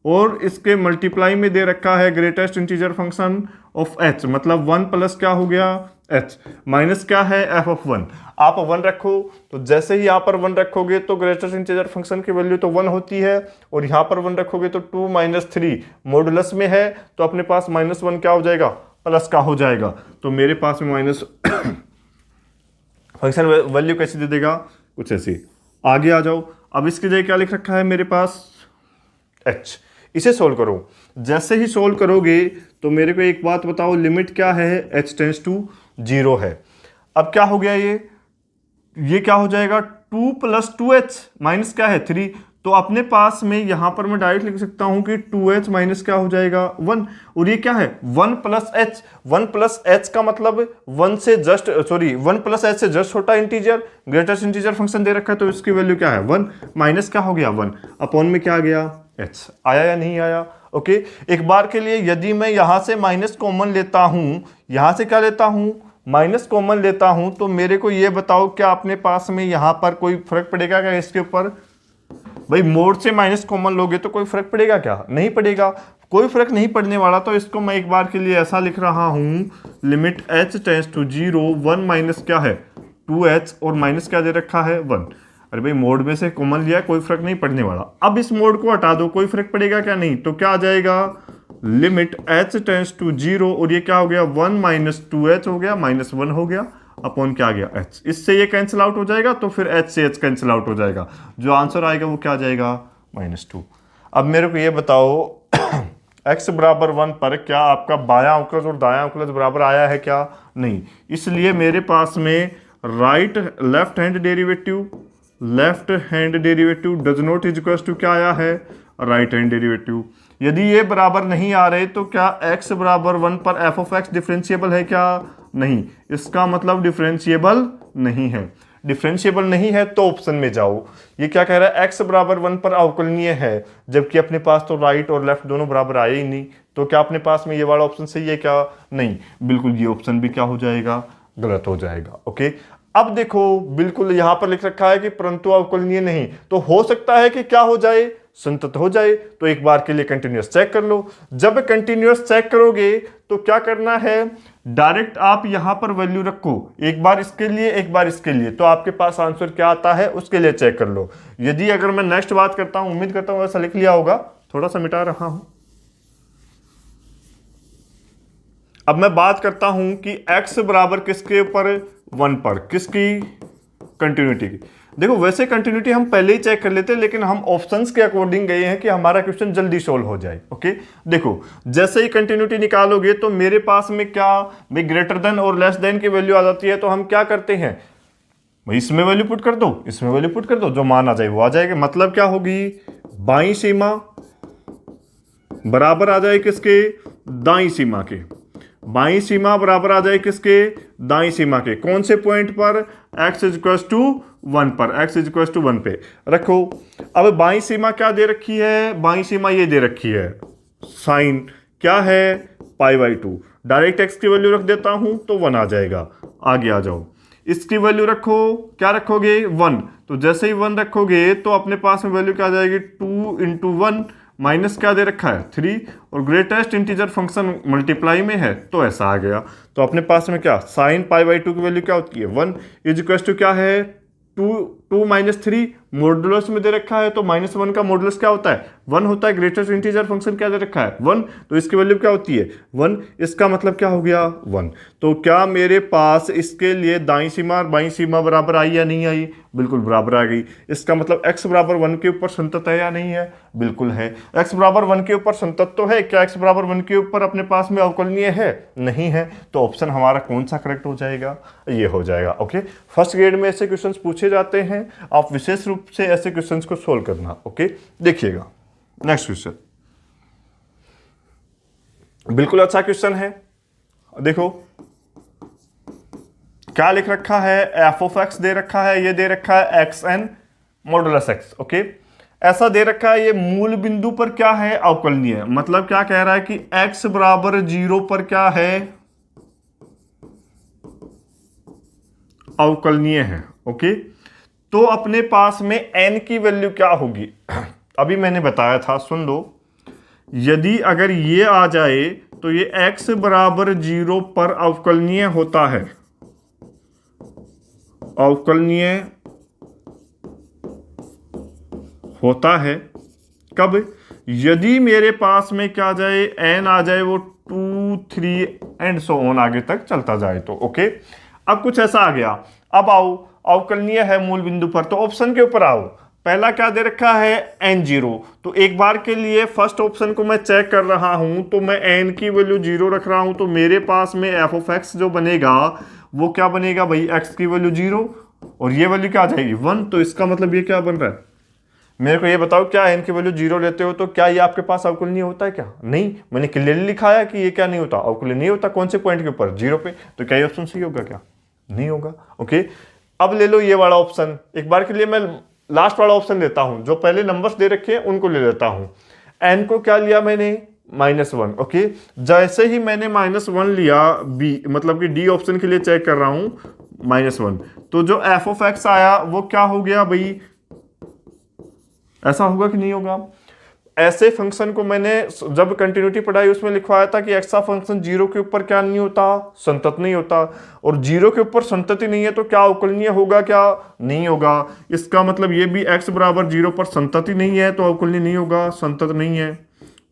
और इसके मल्टीप्लाई में दे रखा है greatest integer function of h, मतलब 1 प्लस क्या हो गया h, माइनस क्या है f ऑफ 1। आप 1 रखो तो जैसे ही यहां पर 1 रखोगे तो ग्रेटेस्ट इंटीजर फंक्शन की वैल्यू तो 1 होती है, और यहां पर 1 रखोगे तो 2 माइनस 3 मॉडुलस में है, तो अपने पास -1 क्या हो जाएगा प्लस का हो जाएगा। तो मेरे पास में माइनस फंक्शन वैल्यू कैसी दे देगा, कुछ ऐसी। आगे आ जाओ, अब इसके लिए क्या लिख रखा है मेरे पास h, इसे सोल्व करो। जैसे ही सोल्व करोगे तो मेरे को एक बात बताओ, लिमिट क्या है h टेंड्स टू 0 है। अब क्या हो गया ये क्या हो जाएगा 2 प्लस 2h माइनस क्या है 3, तो अपने पास में यहां पर मैं डायरेक्ट लिख सकता हूं कि 2h माइनस क्या हो जाएगा 1, और ये क्या है 1 प्लस h। 1 प्लस h का मतलब 1 से जस्ट 1 प्लस h से जस्ट छोटा इंटीजर, ग्रेटेस्ट इंटीजर फंक्शन दे रखा है तो इसकी वैल्यू क्या है 1, माइनस क्या हो गया 1, अपॉन में क्या आ गया h। आया या नहीं आया? ओके। एक बार के लिए यदि मैं यहां से माइनस कॉमन लेता हूं, यहां से क्या लेता हूं माइनस कॉमन लेता हूं, तो मेरे को ये बताओ क्या अपने पास में यहां पर कोई फर्क पड़ेगा क्या इसके ऊपर? भाई मोड से माइनस कॉमन लोगे तो कोई फर्क पड़ेगा क्या? नहीं पड़ेगा, कोई फर्क नहीं पड़ने वाला। तो इसको मैं एक बार के लिए ऐसा लिख रहा हूं, limit h tends to 0, 1 minus क्या है 2h, और माइनस क्या दे रखा है 1। अरे भाई मोड में से कॉमन लिया, कोई फर्क नहीं पड़ने वाला। अब इस मोड को हटा दो, कोई फर्क पड़ेगा क्या? नहीं। तो क्या आ जाएगा लिमिट h टेंड्स टू 0, और ये क्या हो गया 1 माइनस 2h हो गया, -1 हो गया, अपॉन क्या आ गया h। इससे ये कैंसिल आउट हो जाएगा, तो फिर h से h कैंसिल आउट हो जाएगा, जो आंसर आएगा वो क्या आ जाएगा -2। अब मेरे को ये बताओ x बराबर 1 पर क्या आपका बायां अवकलज और दायां अवकलज बराबर आया है क्या? नहीं। इसलिए मेरे पास में left hand derivative does not equal to क्या आया है राइट हैंड डेरिवेटिव। यदि ये बराबर नहीं आ रहे तो क्या x बराबर 1 पर f ऑफ x डिफरेंशिएबल है क्या? नहीं। इसका मतलब डिफरेंशिएबल नहीं है। डिफरेंशिएबल नहीं है तो ऑप्शन में जाओ। ये क्या कह रहा है x बराबर 1 पर अवकलनीय है, जबकि अपने पास तो राइट और लेफ्ट दोनों बराबर आए ही नहीं। तो क्या अपने पास में ये वाला ऑप्शन सही है क्या? नहीं, बिल्कुल ये ऑप्शन भी क्या हो जाएगा गलत हो जाएगा। ओके। अब देखो बिल्कुल यहां पर लिख रखा है कि परंतु अवकलनीय नहीं, तो हो सकता है कि क्या हो जाए संतत हो जाए। तो एक बार के लिए कंटिन्यूअस चेक कर लो। जब कंटिन्यूअस चेक करोगे तो क्या करना है, डायरेक्ट आप यहां पर वैल्यू रखो, एक बार इसके लिए एक बार इसके लिए, तो आपके पास आंसर क्या आता है उसके लिए चेक कर लो। यदि अगर मैं नेक्स्ट बात करता हूं, उम्मीद करता हूं ऐसा लिख लिया होगा, थोड़ा सा मिटा रहा हूं। अब मैं बात करता हूं कि x बराबर किसके ऊपर 1 पर, किसकी कंटिन्यूटी की। देखो वैसे कंटिन्यूटी हम पहले ही चेक कर लेते हैं, लेकिन हम ऑप्शंस के अकॉर्डिंग गए हैं कि हमारा क्वेश्चन जल्दी सोल्व हो जाए। ओके। देखो जैसे ही कंटिन्यूटी निकालोगे तो मेरे पास में क्या भाई ग्रेटर देन और लेस देन की वैल्यू आ जाती है, तो हम क्या करते हैं भाई इसमें वैल्यू पुट कर दो, इसमें वैल्यू पुट कर दो, जो मान आ जाए वो आ जाएगा। मतलब क्या होगी बाईं सीमा बराबर आ जाए किसके दाईं सीमा के, बाईं सीमा बराबर आ जाए किसके दाईं सीमा के। कौन से पॉइंट पर x इक्वल्स टू 1 पर, x इक्वल्स टू 1 पे रखो। अब बाईं सीमा क्या दे रखी है, बाईं सीमा ये दे रखी है साइन क्या है π/2। डायरेक्ट x की वैल्यू रख देता हूं तो 1 आ जाएगा। आगे आ जाओ, इसकी वैल्यू रखो, क्या रखोगे 1। तो जैसे ही 1 रखोगे तो अपने पास में वैल्यू क्या आ जाएगी 2 इंटू 1 माइनस क्या दे रखा है 3, और ग्रेटेस्ट इंटीजर फंक्शन मल्टीप्लाई में है तो ऐसा आ गया। तो अपने पास में क्या साइन पाई बाई 2 की वैल्यू क्या होती है 1 इज इक्वल टू क्या है 2 माइनस 3, मॉडुलस में दे रखा है तो -1 का मॉडुलस क्या होता है 1 होता है। ग्रेटेस्ट इंटीजर फंक्शन क्या दे रखा है 1, तो इसकी वैल्यू क्या होती है 1, इसका मतलब क्या हो गया 1। तो क्या मेरे पास इसके लिए दाईं सीमा और बाईं सीमा बराबर आई या नहीं आई, बिल्कुल बराबर आ गई। इसका मतलब x बराबर 1 के ऊपर संतत है या नहीं है, बिल्कुल है। x बराबर 1 के ऊपर संतत तो है, क्या x बराबर 1 के ऊपर अपने पास में अवकलनीय है, नहीं है। तो ऑप्शन हमारा कौन सा करेक्ट हो जाएगा, ये हो जाएगा। ओके, फर्स्ट ग्रेड में ऐसे क्वेश्चंस पूछे जाते हैं, आप विशेष रूप से ऐसे क्वेश्चंस को सोल्व करना। ओके, देखिएगा नेक्स्ट क्वेश्चन, बिल्कुल अच्छा क्वेश्चन है। देखो क्या लिख रखा है, एफ ऑफ एक्स दे रखा है, ये दे रखा है x n modulus x. Okay, ऐसा दे रखा है, ये मूल बिंदु पर क्या है अवकलनीय, मतलब क्या कह रहा है कि x बराबर 0 पर क्या है अवकलनीय है। ओके, तो अपने पास में n की वैल्यू क्या होगी, अभी मैंने बताया था, सुन लो। यदि अगर ये आ जाए तो ये x बराबर 0 पर अवकलनीय होता है, अवकलनीय होता है कब, यदि मेरे पास में क्या जाए n आ जाए वो 2 3 एंड सो ऑन आगे तक चलता जाए तो। ओके, अब कुछ ऐसा आ गया, अब आओ अवकलनीय है मूल बिंदु पर, तो ऑप्शन के ऊपर आओ। पहला क्या दे रखा है n0, तो एक बार के लिए फर्स्ट ऑप्शन को मैं चेक कर रहा हूं, तो मैं n की वैल्यू 0 रख रहा हूं, तो मेरे पास में f ऑफ x जो बनेगा वो क्या बनेगा भाई, x की वैल्यू 0 और ये वैल्यू क्या आ जाएगी 1। तो इसका मतलब ये क्या बन रहा है, मेरे को ये बताओ, क्या n की वैल्यू 0 लेते हो तो क्या ये आपके पास अवकलनीय होता है क्या, नहीं। मैंने क्लियरली लिखा है कि ये क्या नहीं होता, अवकलनीय नहीं होता। कौन से पॉइंट के ऊपर, 0 पे। तो क्या ये ऑप्शन सही होगा क्या, नहीं होगा। ओके, अब ले लो ये वाला ऑप्शन, एक बार के लिए मैं लास्ट वाला ऑप्शन लेता हूं, जो पहले नंबर्स दे रखे हैं उनको ले लेता हूं। n को क्या लिया मैंने -1। ओके, जैसे ही मैंने -1 लिया बी, मतलब कि डी ऑप्शन के लिए चेक कर रहा हूं -1, तो जो f ऑफ x आया वो क्या हो गया भाई, ऐसा होगा कि नहीं होगा। ऐसे फंक्शन को मैंने जब कंटिन्यूटी पढ़ाई उसमें लिखवाया था कि एक्स फंक्शन 0 के ऊपर क्या नहीं होता, संतत नहीं होता, और 0 के ऊपर संतत ही नहीं है तो क्या अवकलनीय होगा, क्या नहीं होगा। इसका मतलब ये भी x बराबर 0 पर संतत ही नहीं है तो अवकलनीय नहीं होगा, संतत नहीं है।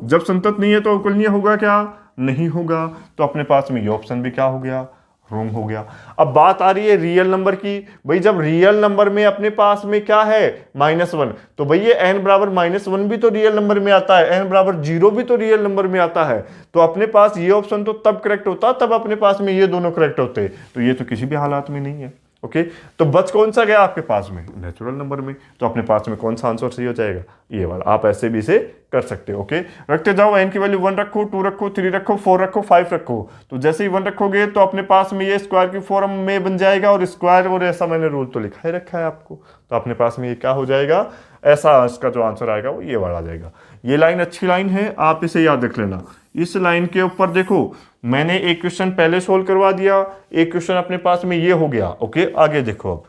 जब संतत नहीं है तो अवकलनीय होगा क्या, नहीं होगा। तो अपने पास में ये ऑप्शन भी क्या हो गया, रॉन्ग हो गया। अब बात आ रही है रियल नंबर की, भाई जब रियल नंबर में अपने पास में क्या है -1, तो भाई ये n बराबर -1 भी तो रियल नंबर में आता है, n बराबर 0 भी तो रियल नंबर में आता है। तो अपने पास ये ऑप्शन तो तब करेक्ट होता तब अपने पास में ये दोनों करेक्ट होते, तो ये तो किसी भी हालात में नहीं है। ओके, तो बच कौन सा गया आपके पास में, नेचुरल नंबर में। तो अपने पास में कौन सा आंसर सही हो जाएगा, ये वाला। आप ऐसे भी से कर सकते हो। ओके, रखते जाओ, n की वैल्यू 1 रखो, 2 रखो, 3 रखो, 4 रखो, 5 रखो। तो जैसे ही 1 रखोगे तो अपने पास में ये स्क्वायर की फॉर्म में बन जाएगा, और स्क्वायर और ऐसा मैंने रूल तो लिखा ही रखा है आपको। तो अपने पास में ये क्या हो जाएगा, ऐसा इसका जो आंसर आएगा वो ये वाला आ जाएगा। ये लाइन अच्छी लाइन है, आप इसे याद रख लेना। इस लाइन के ऊपर देखो, मैंने एक क्वेश्चन पहले सोल्व करवा दिया, एक क्वेश्चन अपने पास में ये हो गया। ओके, आगे देखो, अब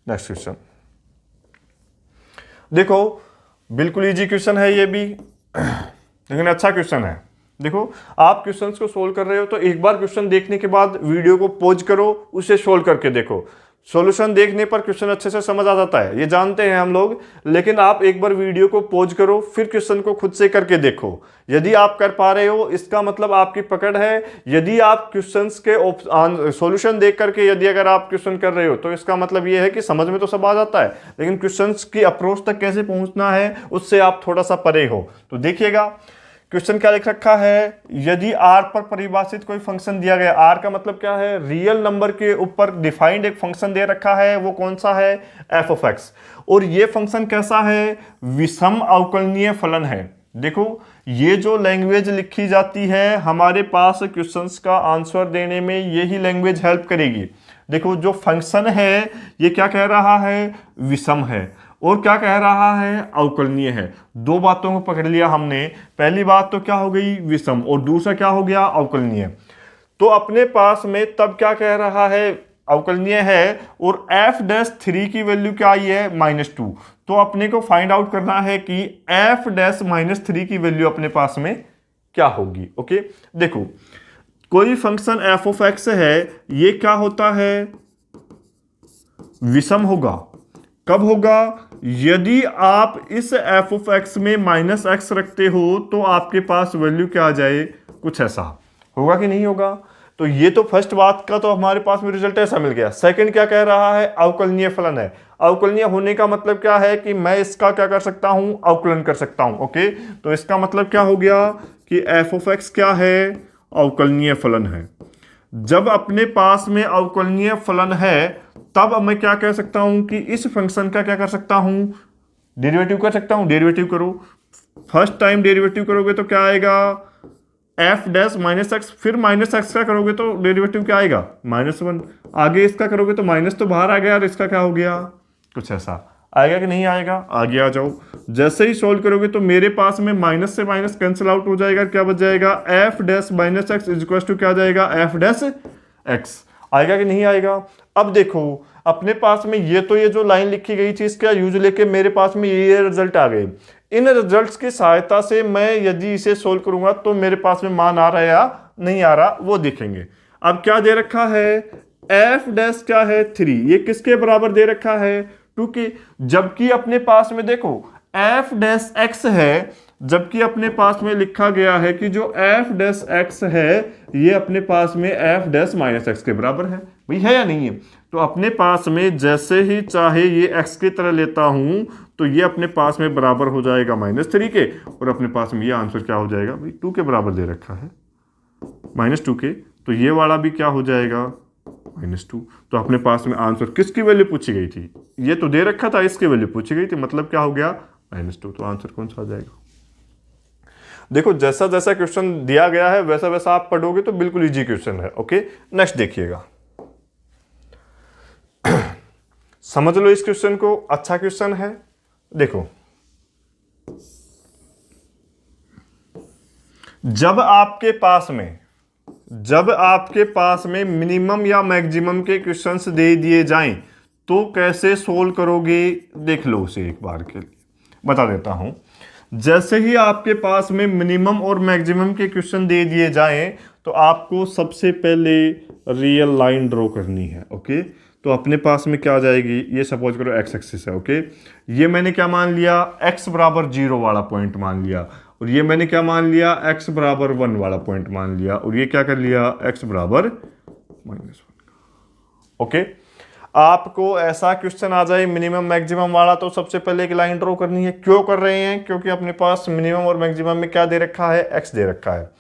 नेक्स्ट क्वेश्चन देखो, बिल्कुल इजी क्वेश्चन है ये भी, लेकिन अच्छा क्वेश्चन है। देखो, आप क्वेश्चंस को सोल्व कर रहे हो तो एक बार क्वेश्चन देखने के बाद वीडियो को पॉज करो, उसे सोल्व करके देखो। सॉल्यूशन देखने पर क्वेश्चन अच्छे से समझ आ जाता है, ये जानते हैं हम लोग, लेकिन आप एक बार वीडियो को पॉज करो, फिर क्वेश्चन को खुद से करके देखो। यदि आप कर पा रहे हो इसका मतलब आपकी पकड़ है। यदि आप क्वेश्चंस के सॉल्यूशन देख करके यदि अगर आप क्वेश्चन कर रहे हो तो इसका मतलब ये है कि समझ में तो सब आ जाता है, लेकिन क्वेश्चंस की अप्रोच तक कैसे पहुंचना है उससे आप थोड़ा सा परे हो। तो देखिएगा क्वेश्चन क्या लिख रखा है, यदि r पर परिभाषित कोई फंक्शन दिया गया, r का मतलब क्या है, रियल नंबर के ऊपर डिफाइंड एक फंक्शन दे रखा है, वो कौन सा है, f ऑफ x, और ये फंक्शन कैसा है, विषम अवकलनीय फलन है। देखो, ये जो लैंग्वेज लिखी जाती है हमारे पास क्वेश्चंस का आंसर देने में, यही लैंग्वेज हेल्प करेगी। देखो, जो फंक्शन है ये क्या कह रहा है, विषम है, और क्या कह रहा है, अवकलनीय है। दो बातों को पकड़ लिया हमने, पहली बात तो क्या हो गई, विषम, और दूसरा क्या हो गया, अवकलनीय। तो अपने पास में तब क्या कह रहा है, अवकलनीय है और एफ डैश 3 की वैल्यू क्या आई है -2, तो अपने को फाइंड आउट करना है कि एफ डैश -3 की वैल्यू अपने पास में क्या होगी। ओके, देखो कोई फंक्शन एफ ऑफ एक्स है, ये क्या होता है, विषम होगा। कब होगा, यदि आप इस एफ ऑफ एक्स में -x रखते हो तो आपके पास वैल्यू क्या आ जाए, कुछ ऐसा होगा कि नहीं होगा। तो ये तो फर्स्ट बात का तो हमारे पास में रिजल्ट ऐसा मिल गया। सेकंड क्या कह रहा है, अवकलनीय फलन है। अवकलनीय होने का मतलब क्या है कि मैं इसका क्या कर सकता हूं, अवकलन कर सकता हूं। ओके, तो इसका मतलब क्या हो गया कि एफ ऑफ एक्स क्या है, अवकलनीय फलन है। जब अपने पास में अवकलनीय फलन है तब मैं क्या कह सकता हूं कि इस फंक्शन का क्या कर सकता हूं, डेरिवेटिव कर सकता हूं। डेरिवेटिव करो, फर्स्ट टाइम डेरिवेटिव करोगे तो क्या आएगा, एफ डैश -x, फिर -x का करोगे तो डेरिवेटिव क्या आएगा, -1। आगे इसका करोगे तो माइनस तो बाहर आ गया और इसका क्या हो गया, कुछ ऐसा आएगा कि नहीं आएगा। आगे आ जाओ, जैसे ही सोल्व करोगे तो मेरे पास में माइनस से माइनस कैंसिल आउट हो जाएगा, क्या बच जाएगा, f dash -x is equal to क्या आ जाएगा, एफ डैश x। आएगा कि नहीं आएगा। अब देखो अपने पास में ये जो लाइन लिखी गई थी इसका यूज लेके मेरे पास में ये रिजल्ट आ गए। इन रिजल्ट्स की सहायता से मैं यदि इसे सोल्व करूंगा तो मेरे पास में मान आ रहा है या नहीं आ रहा वो देखेंगे। अब क्या दे रखा है, एफ डैश क्या है 3, ये किसके बराबर दे रखा है 2 के। जबकि अपने पास में देखो एफ डैश एक्स है, जबकि अपने पास में लिखा गया है कि जो एफ डैश एक्स है ये अपने पास में एफ डैश -x के बराबर है। भाई है या नहीं है। तो अपने पास में जैसे ही चाहे ये x की तरह लेता हूं तो ये अपने पास में बराबर हो जाएगा -3 के, और अपने पास में ये आंसर क्या हो जाएगा, भाई 2 के बराबर दे रखा है -2 के, तो ये वाला भी क्या हो जाएगा -2। तो अपने पास में आंसर किसकी वैल्यू पूछी गई थी, ये तो दे रखा था, इसकी वैल्यू पूछी गई थी, मतलब क्या हो गया -2। तो आंसर कौन सा आ जाएगा। देखो जैसा जैसा क्वेश्चन दिया गया है वैसा वैसा आप पढ़ोगे तो बिल्कुल इजी क्वेश्चन है। ओके, नेक्स्ट देखिएगा, समझ लो इस क्वेश्चन को, अच्छा क्वेश्चन है। देखो जब आपके पास में मिनिमम या मैक्सिमम के क्वेश्चंस दे दिए जाएं तो कैसे सोल्व करोगे, देख लो उसे एक बार के लिए बता देता हूं। जैसे ही आपके पास में मिनिमम और मैक्सिमम के क्वेश्चन दे दिए जाएं तो आपको सबसे पहले रियल लाइन ड्रॉ करनी है। ओके, तो अपने पास में क्या आ जाएगी, ये सपोज करो एक्स एक्सिस है। ओके, ये मैंने क्या मान लिया, x बराबर 0 वाला पॉइंट मान लिया, और ये मैंने क्या मान लिया, x बराबर 1 वाला पॉइंट मान लिया, और ये क्या कर लिया, x बराबर -1। ओके, आपको ऐसा क्वेश्चन आ जाए मिनिमम मैक्सिमम वाला तो सबसे पहले एक लाइन ड्रॉ करनी है। क्यों कर रहे हैं, क्योंकि अपने पास मिनिमम और मैक्सिमम में क्या दे रखा है, x दे रखा है।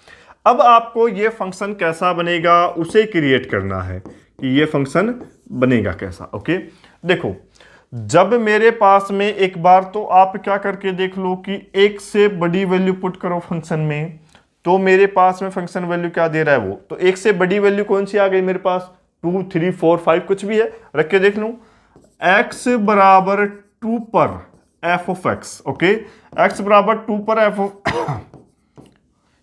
अब आपको ये फंक्शन कैसा बनेगा उसे क्रिएट करना है कि ये फंक्शन बनेगा कैसा। ओके, देखो जब मेरे पास में एक बार तो आप क्या करके देख लो कि एक से बड़ी वैल्यू पुट करो फंक्शन में, तो मेरे पास में फंक्शन वैल्यू क्या दे रहा है वो, तो एक से बड़ी वैल्यू कौन सी आ गई मेरे पास, 2 3 4 5 कुछ भी है, रख के देख लूं। x बराबर 2 पर f of x। Okay, x बराबर 2 पर f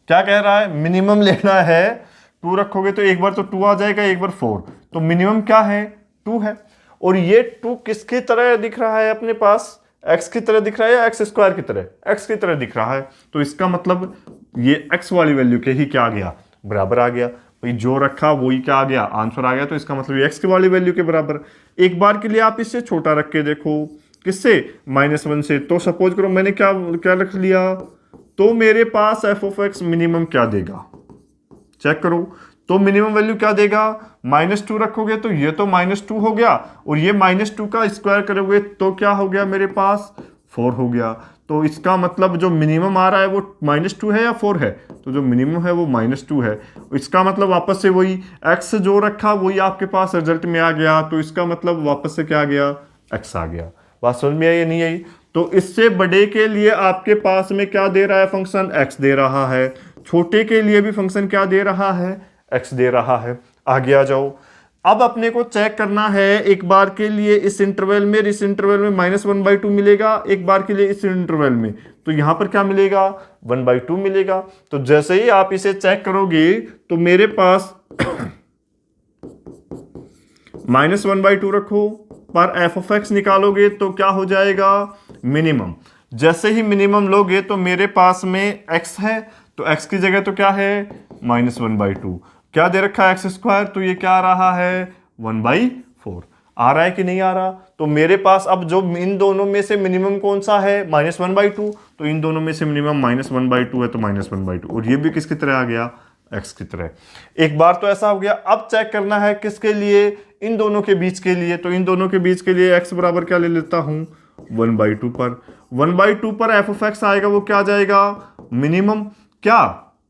क्या कह रहा है, मिनिमम लेना है, 2 रखोगे तो एक बार तो 2 आ जाएगा, एक बार 4, तो मिनिमम क्या है 2 है। और ये 2 किसकी तरह दिख रहा है अपने पास, x की तरह दिख रहा है या x स्क्वायर की तरह, x की तरह दिख रहा है। तो इसका मतलब ये x वाली वैल्यू के ही क्या आ गया, बराबर आ गया। भाई जो रखा वही क्या आ गया, आंसर आ गया। तो इसका मतलब x की वाली वैल्यू के बराबर। एक बार के लिए आप इससे छोटा रख के देखो, किससे, -1 से। तो सपोज करो मैंने क्या क्या रख लिया, तो मेरे पास f ऑफ x मिनिमम क्या देगा, चेक करो। तो मिनिमम वैल्यू क्या देगा, -2 रखोगे तो ये तो -2 हो गया, और ये -2 का स्क्वायर करोगे तो क्या हो गया मेरे पास 4 हो गया। तो इसका मतलब जो मिनिमम आ रहा है वो -2 है या 4 है, तो जो मिनिमम है वो -2 है। इसका मतलब वापस से वही x जो रखा वही आपके पास रिजल्ट में आ गया, तो इसका मतलब वापस से क्या आ गया, x आ गया। बात समझ में आई या नहीं आई। तो इससे बड़े के लिए आपके पास में क्या दे रहा है फंक्शन, x दे रहा है, छोटे के लिए भी फंक्शन क्या दे रहा है, x दे रहा है। आगे आ जाओ, अब अपने को चेक करना है एक बार के लिए इस इंटरवल में, इस इंटरवल में -1/2 मिलेगा, एक बार के लिए इस इंटरवल में, तो यहां पर क्या मिलेगा 1/2 मिलेगा। तो जैसे ही आप इसे चेक करोगे तो मेरे पास -1/2 रखो, पर एफ ऑफ एक्स निकालोगे तो क्या हो जाएगा, मिनिमम। जैसे ही मिनिमम लोगे तो मेरे पास में एक्स है, तो एक्स की जगह तो क्या है, -1/2। क्या दे रखा है, x², तो ये क्या आ रहा है, 1/4। आ रहा है कि नहीं आ रहा। तो मेरे पास अब जो इन दोनों में से मिनिमम कौन सा है, -1/2। तो इन दोनों में से मिनिमम -1/2 है, तो -1/2। और ये भी किसकी तरह आ गया, x की तरह। एक बार तो ऐसा हो गया। अब चेक करना है किसके लिए, इन दोनों के बीच के लिए। तो इन दोनों के बीच के लिए x बराबर क्या ले लेता हूं, 1/2 पर। 1/2 पर एफ ऑफ एक्स आएगा, वो क्या आ जाएगा, मिनिमम। क्या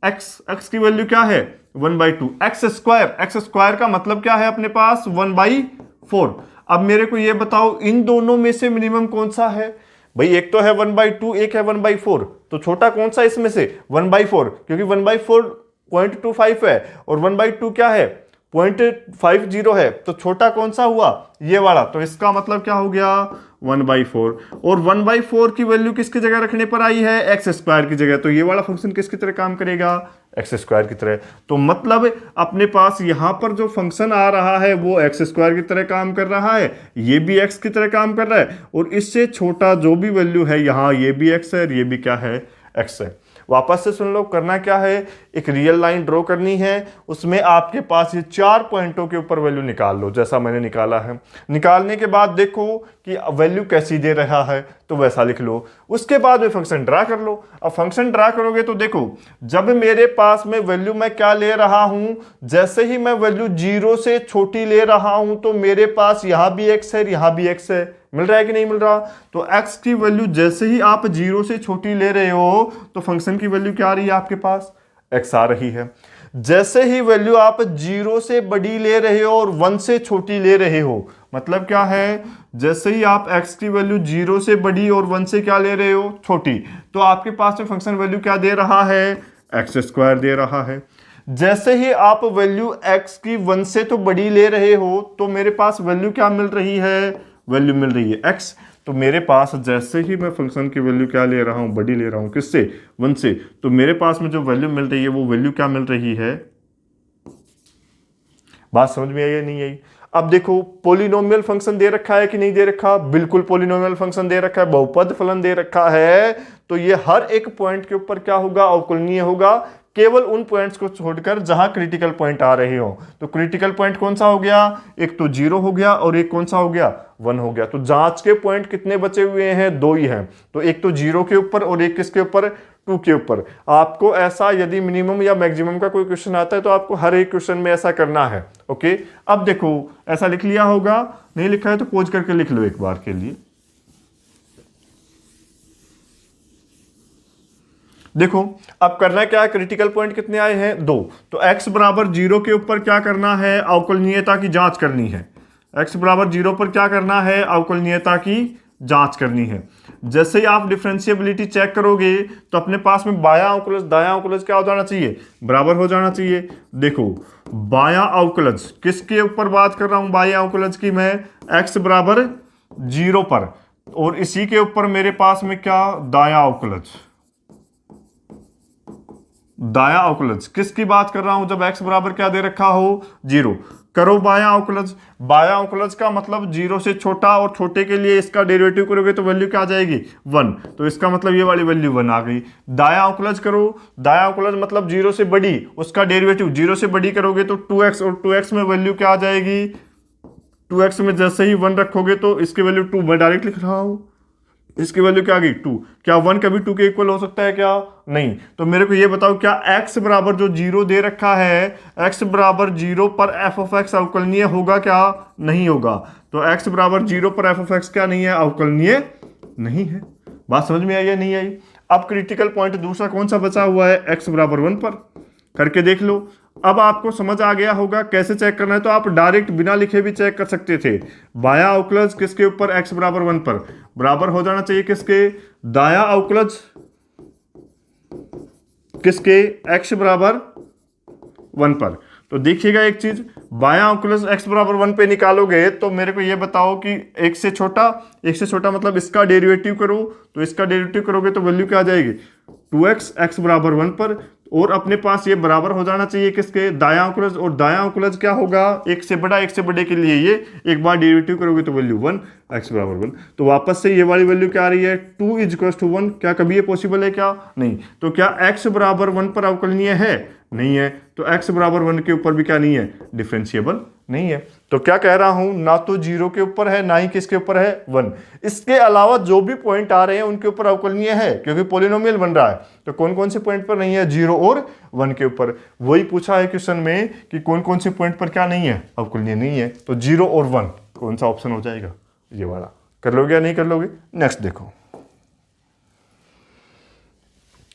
x की वैल्यू क्या है, 1/2। x² का मतलब क्या है अपने पास, 1/4। अब मेरे को ये बताओ इन दोनों में से मिनिमम कौन सा है। भाई एक तो है 1/2, एक है 1/4। तो छोटा कौन सा इसमें से, 1/4, क्योंकि 1/4 0.25 है और 1/2 क्या है, 0.50 है। तो छोटा कौन सा हुआ, ये वाला। तो इसका मतलब क्या हो गया, 1/4। और 1/4 की वैल्यू किसकी जगह रखने पर आई है, x² की जगह। तो ये वाला फंक्शन किसकी तरह काम करेगा, x² की तरह। तो मतलब अपने पास यहां पर जो फंक्शन आ रहा है वो x² की तरह काम कर रहा है, ये भी x की तरह काम कर रहा है, और इससे छोटा जो भी वैल्यू है यहां, ये भी x है और ये भी क्या है, x है। वापस से सुन लो, करना क्या है, एक रियल लाइन ड्रॉ करनी है, उसमें आपके पास ये 4 पॉइंटों के ऊपर वैल्यू निकाल लो, जैसा मैंने निकाला है। निकालने के बाद देखो कि वैल्यू कैसी दे रहा है, तो वैसा लिख लो। उसके बाद में फंक्शन ड्रा कर लो। अब फंक्शन ड्रा करोगे तो देखो, जब मेरे पास में वैल्यू मैं क्या ले रहा हूं, जैसे ही मैं वैल्यू 0 से छोटी ले रहा हूं, तो मेरे पास यहां भी x है, यहां भी x है। मिल रहा है कि नहीं मिल रहा। तो x की वैल्यू जैसे ही आप 0 से छोटी ले रहे हो, तो फंक्शन की वैल्यू क्या आ रही है आपके पास, x आ रही है। जैसे ही वैल्यू आप 0 से बड़ी ले रहे हो और 1 से छोटी ले रहे हो, मतलब क्या है, जैसे ही आप x की वैल्यू 0 से बड़ी और 1 से क्या ले रहे हो, छोटी, तो आपके पास में फंक्शन वैल्यू क्या दे रहा है, x² दे रहा है। जैसे ही आप वैल्यू x की 1 से तो बड़ी ले रहे हो, तो मेरे पास वैल्यू क्या मिल रही है, वैल्यू मिल रही है x। तो मेरे पास जैसे ही मैं फंक्शन की वैल्यू क्या ले रहा हूं, बड़ी ले रहा हूं, किससे, 1 से, तो मेरे पास में जो वैल्यू मिल रही है वो वैल्यू क्या मिल रही है। बात समझ में आई या नहीं आई। अब देखो, पॉलिनोमियल फंक्शन दे रखा है कि नहीं दे रखा, बिल्कुल पॉलिनोमियल फंक्शन दे रखा है, बहुपद फलन दे रखा है। तो ये हर एक पॉइंट के ऊपर क्या होगा, अवकलनीय होगा, केवल उन पॉइंट्स को छोड़कर जहां क्रिटिकल पॉइंट आ रहे हो। तो क्रिटिकल पॉइंट कौन सा हो गया, एक तो 0 हो गया और एक कौन सा हो गया, 1 हो गया। तो जांच के पॉइंट कितने बचे हुए हैं, 2 ही हैं। तो एक तो 0 के ऊपर और एक किसके ऊपर, 2 के ऊपर। आपको ऐसा यदि मिनिमम या मैक्सिमम का कोई क्वेश्चन आता है तो आपको हर एक क्वेश्चन में ऐसा करना है। ओके, अब देखो ऐसा लिख लिया होगा, नहीं लिखा है तो पोज करके लिख लो एक बार के लिए। देखो अब करना क्या है, क्रिटिकल पॉइंट कितने आए हैं, 2। तो x बराबर 0 के ऊपर क्या करना है, अवकलनीयता की जांच करनी है। x बराबर 0 पर क्या करना है, अवकलनीयता की जांच करनी है। जैसे ही आप डिफरेंशिएबिलिटी चेक करोगे तो अपने पास में बायां अवकलज दायां अवकलज क्या हो जाना चाहिए, बराबर हो जाना चाहिए। देखो बायां अवकलज किसके ऊपर बात कर रहा हूं, बायां अवकलज की मैं, x बराबर 0 पर, और इसी के ऊपर मेरे पास में क्या, दायां अवकलज। दायां अवकलज किसकी बात कर रहा हूं, जब x बराबर क्या दे रखा हो, 0। करो बायां अवकलज। बायां अवकलज का मतलब 0 से छोटा, और छोटे के लिए इसका डेरिवेटिव करोगे तो वैल्यू क्या आ जाएगी, 1। तो इसका मतलब ये वाली वैल्यू 1 आ गई। दायां अवकलज करो, दायां अवकलज मतलब 0 से बड़ी, उसका डेरिवेटिव 0 से बड़ी करोगे तो 2x, और 2x में वैल्यू क्या आ जाएगी, 2x में जैसे ही 1 रखोगे तो इसकी वैल्यू 2, मैं डायरेक्ट लिख रहा हूं, इसकी वैल्यू क्या आ गई, 2। क्या 1 कभी 2 के इक्वल हो सकता है क्या, नहीं। तो मेरे को ये बताओ, क्या x बराबर जो 0 दे रखा है, x बराबर 0 पर f ऑफ x अवकलनीय होगा क्या, नहीं होगा। तो x बराबर 0 पर f ऑफ x क्या नहीं है, अवकलनीय नहीं है। बात समझ में आई या नहीं आई। अब क्रिटिकल पॉइंट दूसरा कौन सा बचा हुआ है, x बराबर 1 पर, करके देख लो। अब आपको समझ आ गया होगा कैसे चेक करना है, तो आप डायरेक्ट बिना लिखे भी चेक कर सकते थे। बायां अवकलज किसके ऊपर, x बराबर 1 पर, बराबर हो जाना चाहिए किसके, दायां अवकलज किसके, x बराबर 1 पर। तो देखिएगा एक चीज, बायां अवकलज x बराबर 1 पे निकालोगे तो मेरे को ये बताओ कि एक से छोटा मतलब इसका डेरिवेटिव करो, तो इसका डेरिवेटिव करोगे तो वैल्यू क्या आ जाएगी, 2x, x बराबर 1 पर। और अपने पास ये बराबर हो जाना चाहिए किसके, दायां अवकलज। और दायां अवकलज क्या होगा, एक से बड़ा, एक से बड़े के लिए ये एक बार डेरिवेटिव करोगे तो वैल्यू 1, x बराबर 1। तो वापस से ये वाली वैल्यू क्या आ रही है, 2 = 1। क्या कभी ये पॉसिबल है क्या, नहीं। तो क्या x बराबर 1 पर अवकलनीय है, नहीं है। तो x बराबर 1 के ऊपर भी क्या नहीं है, डिफरेंशिएबल नहीं है। तो क्या कह रहा हूं, ना तो 0 के ऊपर है, ना ही किसके ऊपर है, 1। इसके अलावा जो भी पॉइंट आ रहे हैं उनके ऊपर अवकलनीय है, क्योंकि पॉलिनोमियल बन रहा है। तो कौन कौन से पॉइंट पर नहीं है, 0 और 1 के ऊपर। वही पूछा है क्वेश्चन में कि कौन कौन से पॉइंट पर क्या नहीं है, अवकलनीय नहीं है। तो 0 और 1 कौन सा ऑप्शन हो जाएगा, ये वाला। कर लोगे या नहीं कर लोगे। नेक्स्ट देखो,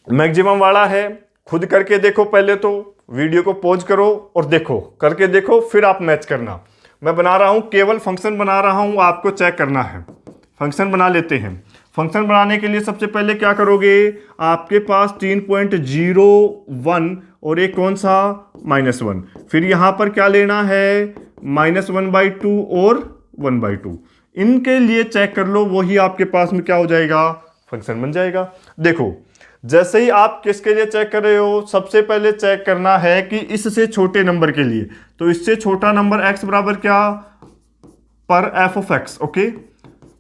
मैक्सिमम वाला है, खुद करके देखो। पहले तो वीडियो को पॉज करो और देखो, करके देखो, फिर आप मैच करना। मैं बना रहा हूं, केवल फंक्शन बना रहा हूं, आपको चेक करना है। फंक्शन बना लेते हैं। फंक्शन बनाने के लिए सबसे पहले क्या करोगे, आपके पास 3.01 और एक कौन सा, -1। फिर यहां पर क्या लेना है, -1/2 और 1/2। इनके लिए चेक कर लो, वही आपके पास में क्या हो जाएगा, फंक्शन बन जाएगा। देखो, जैसे ही आप किसके लिए चेक कर रहे हो, सबसे पहले चेक करना है कि इससे छोटे नंबर के लिए। तो इससे छोटा नंबर x बराबर क्या, पर f(x), ओके।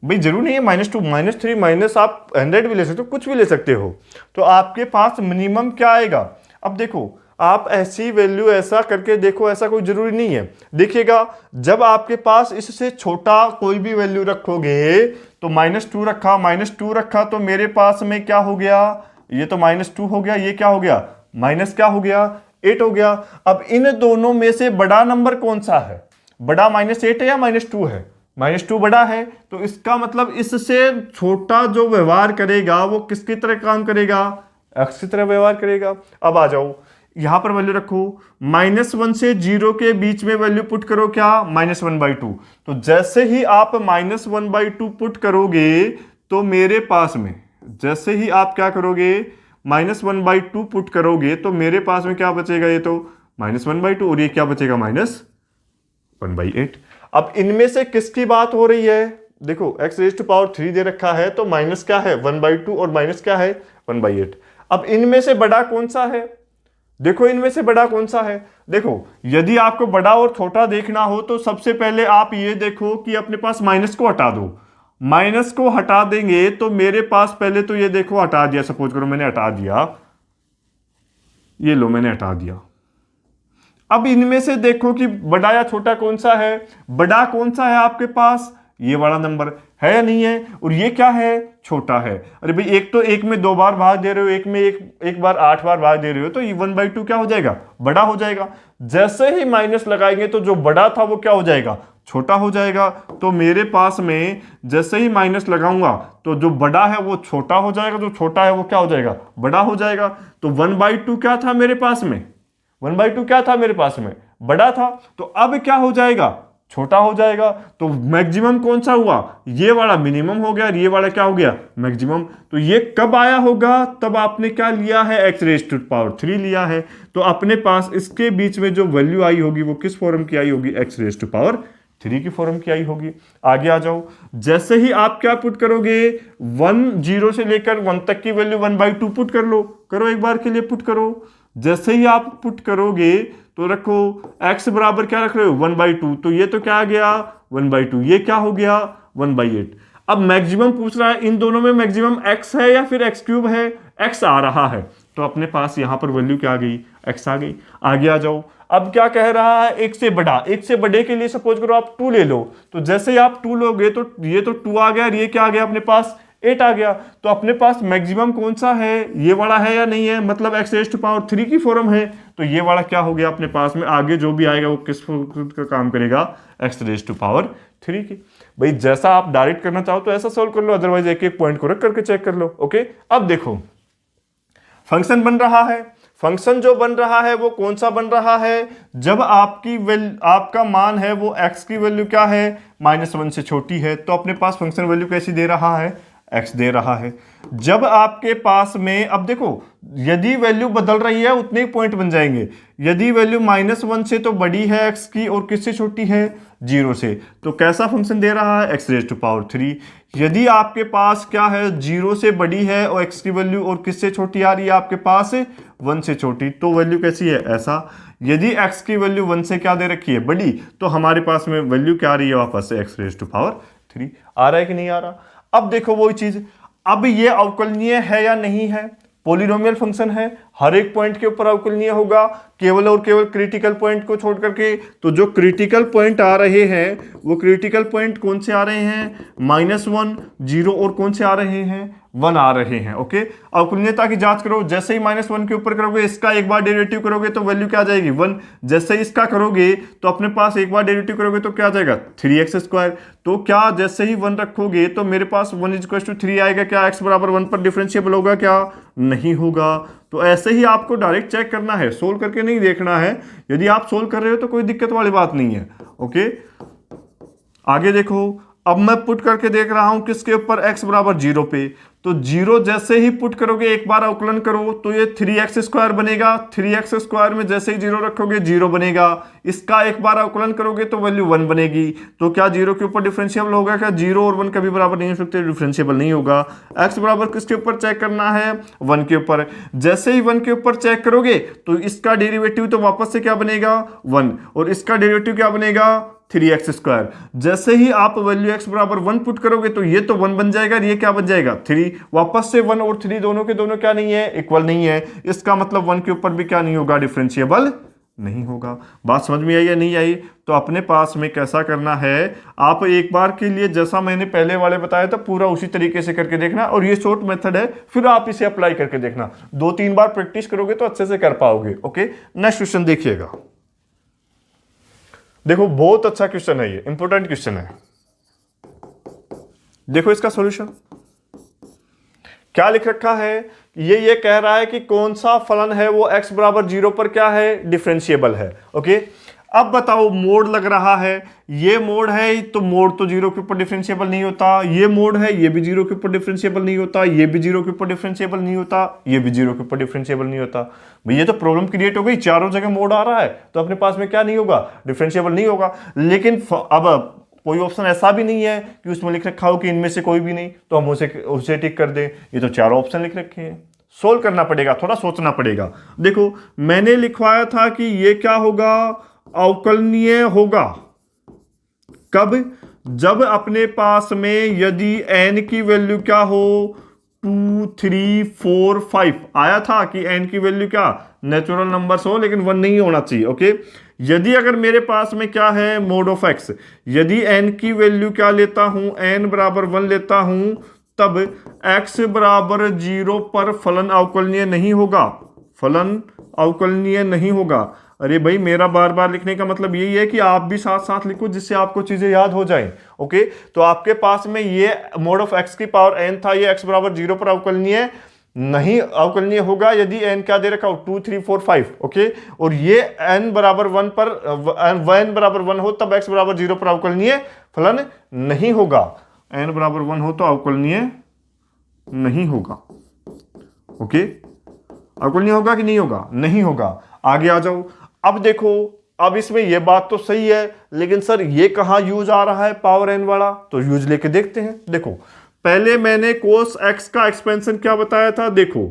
भाई जरूर नहीं है -2, -3, माइनस आप 100 भी ले सकते हो, कुछ भी ले सकते हो। तो आपके पास मिनिमम क्या आएगा। अब देखो, आप ऐसी वैल्यू ऐसा करके देखो, ऐसा कोई जरूरी नहीं है। देखिएगा, जब आपके पास इससे छोटा कोई भी वैल्यू रखोगे, तो -2 रखा, -2 रखा, तो मेरे पास में क्या हो गया, ये तो -2 हो गया, ये क्या हो गया, माइनस क्या हो गया, 8 हो गया। अब इन दोनों में से बड़ा नंबर कौन सा है, बड़ा -8 है या -2 है, -2 बड़ा है। तो इसका मतलब इससे छोटा जो व्यवहार करेगा वो किसकी तरह काम करेगा, x की तरह व्यवहार करेगा। अब आ जाओ, यहां पर वैल्यू रखो, -1 से 0 के बीच में वैल्यू पुट करो, क्या, -1/2। तो जैसे ही आप -1/2 पुट करोगे, तो मेरे पास में जैसे ही आप क्या करोगे, -1/2 पुट करोगे, तो मेरे पास में क्या बचेगा, ये तो -1/2 और ये क्या बचेगा, -1/8। अब इनमें से किसकी बात हो रही है, देखो x⁻³ दे रखा है, तो माइनस क्या है, 1/2 और माइनस क्या है, 1/8। अब इनमें से बड़ा कौन सा है, देखो इनमें से बड़ा कौन सा है। देखो, यदि आपको बड़ा और छोटा देखना हो तो सबसे पहले आप ये देखो कि अपने पास माइनस को हटा दो। माइनस को हटा देंगे तो मेरे पास पहले तो ये देखो, हटा दिया, सपोज करो मैंने हटा दिया, ये लो मैंने हटा दिया। अब इनमें से देखो कि बड़ा या छोटा कौन सा है, बड़ा कौन सा है आपके पास, ये वाला नंबर है या नहीं है, और ये क्या है, छोटा है। अरे भाई, एक तो एक में 2 बार भाग दे रहे हो, एक में एक बार 8 बार भाग दे रहे हो, तो ये 1/2 क्या हो जाएगा, बड़ा हो जाएगा। जैसे ही माइनस लगाएंगे तो जो बड़ा था वो क्या हो जाएगा, छोटा हो जाएगा। तो मेरे पास में जैसे ही माइनस लगाऊंगा तो जो बड़ा है वो छोटा हो जाएगा, जो छोटा है वो क्या हो जाएगा, बड़ा हो जाएगा। तो 1/2 क्या था मेरे पास में, 1/2 क्या था मेरे पास में, बड़ा था। तो अब क्या हो जाएगा, छोटा हो जाएगा। तो मैक्सिमम कौन सा हुआ, ये वाला मिनिमम हो गया और ये वाला क्या हो गया, मैक्सिमम। तो ये कब आया होगा, तब आपने क्या लिया है, x⁻³ लिया है। तो अपने पास इसके बीच में जो वैल्यू आई होगी वो किस फॉर्म की आई होगी, x⁻³ की फॉर्म की आई होगी। आगे आ जाओ, जैसे ही आप क्या पुट करोगे, 0 से लेकर 1 तक की वैल्यू 1/2 पुट कर लो, करो एक बार के लिए पुट करो। जैसे ही आप पुट करोगे तो रखो x बराबर क्या रख रहे हो, 1/2, तो ये तो क्या आ गया, 1/2, ये क्या हो गया, 1/8। अब मैक्सिमम पूछ रहा है, इन दोनों में मैक्सिमम x है या फिर x³ है, x आ रहा है। तो अपने पास यहां पर वैल्यू क्या आ गई, x आ गई। आगे आ जाओ, अब क्या कह रहा है, एक से बड़ा, एक से बड़े के लिए सपोज करो आप 2 ले लो। तो जैसे ही आप 2 लोगे तो ये तो 2 आ गया और ये क्या आ गया, अपने पास 8 आ गया। तो अपने पास मैक्सिमम कौन सा है, ये वाला है या नहीं है, मतलब x⁻³ की फॉर्म है। तो ये वाला क्या हो गया अपने पास में, आगे जो भी आएगा वो किस का काम करेगा, x⁻³ की। भाई जैसा आप डायरेक्ट करना चाहो तो ऐसा सोल्व कर लो, अदरवाइज एक एक पॉइंट को रख करके चेक कर लो। ओके, अब देखो फंक्शन बन रहा है। फंक्शन जो बन रहा है वो कौन सा बन रहा है, जब आपका मान है वो x की वैल्यू क्या है, -1 से छोटी है। तो अपने पास फंक्शन वैल्यू कैसी दे रहा है, x दे रहा है। जब आपके पास में, अब देखो, यदि वैल्यू बदल रही है उतने ही पॉइंट बन जाएंगे। यदि वैल्यू -1 से तो बड़ी है x की और किससे छोटी है, 0 से, तो कैसा फंक्शन दे रहा है, x⁻3। यदि आपके पास क्या है, 0 से बड़ी है और x की वैल्यू और किससे छोटी आ रही है आपके पास, 1 से छोटी, तो वैल्यू कैसी है, ऐसा। यदि x की वैल्यू 1 से क्या दे रखी है, बड़ी, तो हमारे पास में वैल्यू क्या आ रही है वापस से, x⁻3। आ रहा है कि नहीं आ रहा। अब देखो वही चीज, अब ये अवकलनीय है या नहीं है, पॉलिनोमियल फंक्शन है, हर एक पॉइंट के ऊपर अवकलनीय होगा, केवल और केवल क्रिटिकल पॉइंट को छोड़ करके। तो जो क्रिटिकल पॉइंट आ रहे हैं वो क्रिटिकल पॉइंट कौन से आ रहे हैं, -1, 0 और कौन से आ रहे हैं, 1 आ रहे हैं। ओके, अवकलनीयता की जांच करो, जैसे ही -1 के ऊपर करोगे इसका एक बार डेरिवेटिव करोगे तो वैल्यू क्या आ जाएगी, 1। जैसे ही इसका करोगे तो अपने पास एक बार डेरिवेटिव करोगे तो क्या आ जाएगा, 3x²। तो क्या जैसे ही 1 रखोगे तो मेरे पास 1 = 3 आएगा, क्या x = 1 पर डिफरेंशिएबल होगा, क्या नहीं होगा। तो ऐसे ही आपको डायरेक्ट चेक करना है, सोल्व करके नहीं देखना है। यदि आप सोल्व कर रहे हो तो कोई दिक्कत वाली बात नहीं है। ओके, आगे देखो, अब मैं पुट करके देख रहा हूं किसके ऊपर, x = 0 पे। तो 0 जैसे ही पुट करोगे, एक बार अवकलन करो तो ये 3x² बनेगा। 3x² में जैसे ही 0 रखोगे 0 बनेगा। इसका एक बार अवकलन करोगे तो वैल्यू 1 बनेगी। तो क्या 0 के ऊपर डिफरेंशिएबल होगा, क्या 0 और 1 कभी बराबर नहीं हो सकते, डिफरेंशिएबल नहीं होगा। x बराबर किसके ऊपर चेक करना है, 1 के ऊपर। जैसे ही 1 के ऊपर चेक करोगे तो इसका डेरिवेटिव तो वापस से क्या बनेगा, 1, और इसका डेरिवेटिव क्या बनेगा, 3x²। जैसे ही आप वैल्यू x = 1 पुट करोगे तो ये तो 1 बन जाएगा, ये क्या बन जाएगा, 3। वापस से 1 और 3 दोनों के दोनों क्या नहीं है, इक्वल नहीं है। इसका मतलब 1 के ऊपर भी क्या नहीं होगा, डिफरेंशिएबल नहीं होगा। बात समझ में आई या नहीं आई। तो अपने पास में कैसा करना है, आप एक बार के लिए जैसा मैंने पहले वाले बताया था पूरा उसी तरीके से करके देखना, और ये शॉर्ट मेथड है, फिर आप इसे अप्लाई करके देखना। 2-3 बार प्रैक्टिस करोगे तो अच्छे से कर पाओगे। ओके, नेक्स्ट क्वेश्चन देखिएगा। देखो बहुत अच्छा क्वेश्चन है, ये इंपॉर्टेंट क्वेश्चन है। देखो इसका सॉल्यूशन क्या लिख रखा है, ये कह रहा है कि कौन सा फलन है वो x = 0 पर क्या है, डिफरेंशिएबल है। ओके, अब बताओ, मोड लग रहा है, ये मोड है तो मोड तो 0 के ऊपर डिफरेंशिएबल नहीं होता। ये मोड है, ये भी 0 के ऊपर डिफरेंशिएबल नहीं होता। ये भी 0 के ऊपर डिफरेंशिएबल नहीं होता। ये भी 0 के ऊपर डिफरेंशिएबल नहीं होता। भाई ये तो प्रॉब्लम क्रिएट हो गई, चारों जगह मोड आ रहा है तो अपने पास में क्या नहीं होगा, डिफरेंशिएबल नहीं होगा। लेकिन अब कोई ऑप्शन ऐसा भी नहीं है कि उसमें लिख रखा हो कि इनमें से कोई भी नहीं, तो हम उसे टिक कर दें। ये तो चारों ऑप्शन लिख रखे हैं, सोल्व करना पड़ेगा, थोड़ा सोचना पड़ेगा। देखो मैंने लिखवाया था कि ये क्या होगा, अवकलनीय होगा। कब, जब अपने पास में यदि n की वैल्यू क्या हो, 2, 3, 4, 5 आया था कि n की वैल्यू क्या, नेचुरल नंबर्स हो लेकिन 1 नहीं होना चाहिए। ओके, यदि अगर मेरे पास में क्या है, मोड ऑफ x, यदि n की वैल्यू क्या लेता हूं, n = 1 लेता हूं, तब x = 0 पर फलन अवकलनीय नहीं होगा। फलन अवकलनीय नहीं होगा। अरे भाई, मेरा बार बार लिखने का मतलब यही है कि आप भी साथ साथ लिखो जिससे आपको चीजें याद हो जाएं। ओके, तो आपके पास में ये मोड ऑफ x की पावर n था, ये x = 0 पर अवकलनीय नहीं, अवकलनीय होगा यदि n क्या दे रखा हो, 2, 3, 4, 5। ओके, और ये n = 1 पर n = 1 हो तब x = 0 पर अवकलनीय फलन नहीं होगा। n = 1 हो तो अवकलनीय नहीं होगा। ओके, अवकलनीय होगा कि नहीं होगा, नहीं होगा। आगे आ जाओ। अब देखो, अब इसमें यह बात तो सही है, लेकिन सर ये कहां यूज आ रहा है पावर n वाला, तो यूज लेके देखते हैं। देखो पहले मैंने cos x का एक्सपेंशन क्या बताया था। देखो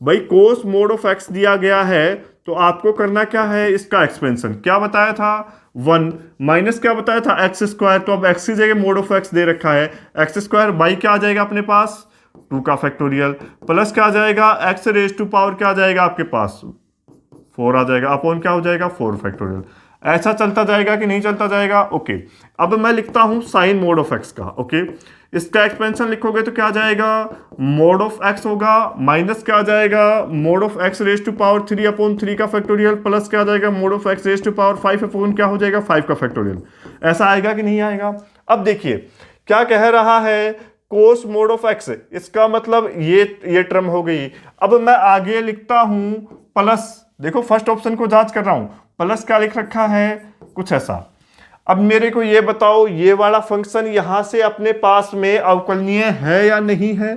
भाई, cos मोड ऑफ x दिया गया है तो आपको करना क्या है, इसका एक्सपेंशन क्या बताया था, 1 माइनस क्या बताया था, x²। तो अब x की जगह मोड ऑफ x दे रखा है, x² बाई क्या आ जाएगा अपने पास, 2 का फैक्टोरियल, प्लस क्या आ जाएगा, x⁻⁴ क्या आ जाएगा आपके पास, 4 आ जाएगा, अपॉन क्या हो जाएगा, 4 फैक्टोरियल। ऐसा चलता जाएगा कि नहीं चलता जाएगा। ओके, अब मैं लिखता हूं साइन मोड ऑफ x का। ओके, इसका एक्सपेंशन लिखोगे तो क्या आ जाएगा, मोड ऑफ x होगा, माइनस क्या आ जाएगा, मोड ऑफ x⁻³ अपॉन 3 का फैक्टोरियल, प्लस क्या आ जाएगा, मोड ऑफ x⁻5 अपॉन क्या हो जाएगा, 5 का फैक्टोरियल। ऐसा आएगा कि नहीं आएगा। अब देखिए क्या कह रहा है, कोस मोड ऑफ x, इसका मतलब ये टर्म हो गई। अब मैं आगे लिखता हूं प्लस, देखो फर्स्ट ऑप्शन को जांच कर रहा हूं, प्लस क्या लिख रखा है, कुछ ऐसा। अब मेरे को ये बताओ, ये वाला फंक्शन यहां से अपने पास में अवकलनीय है या नहीं है?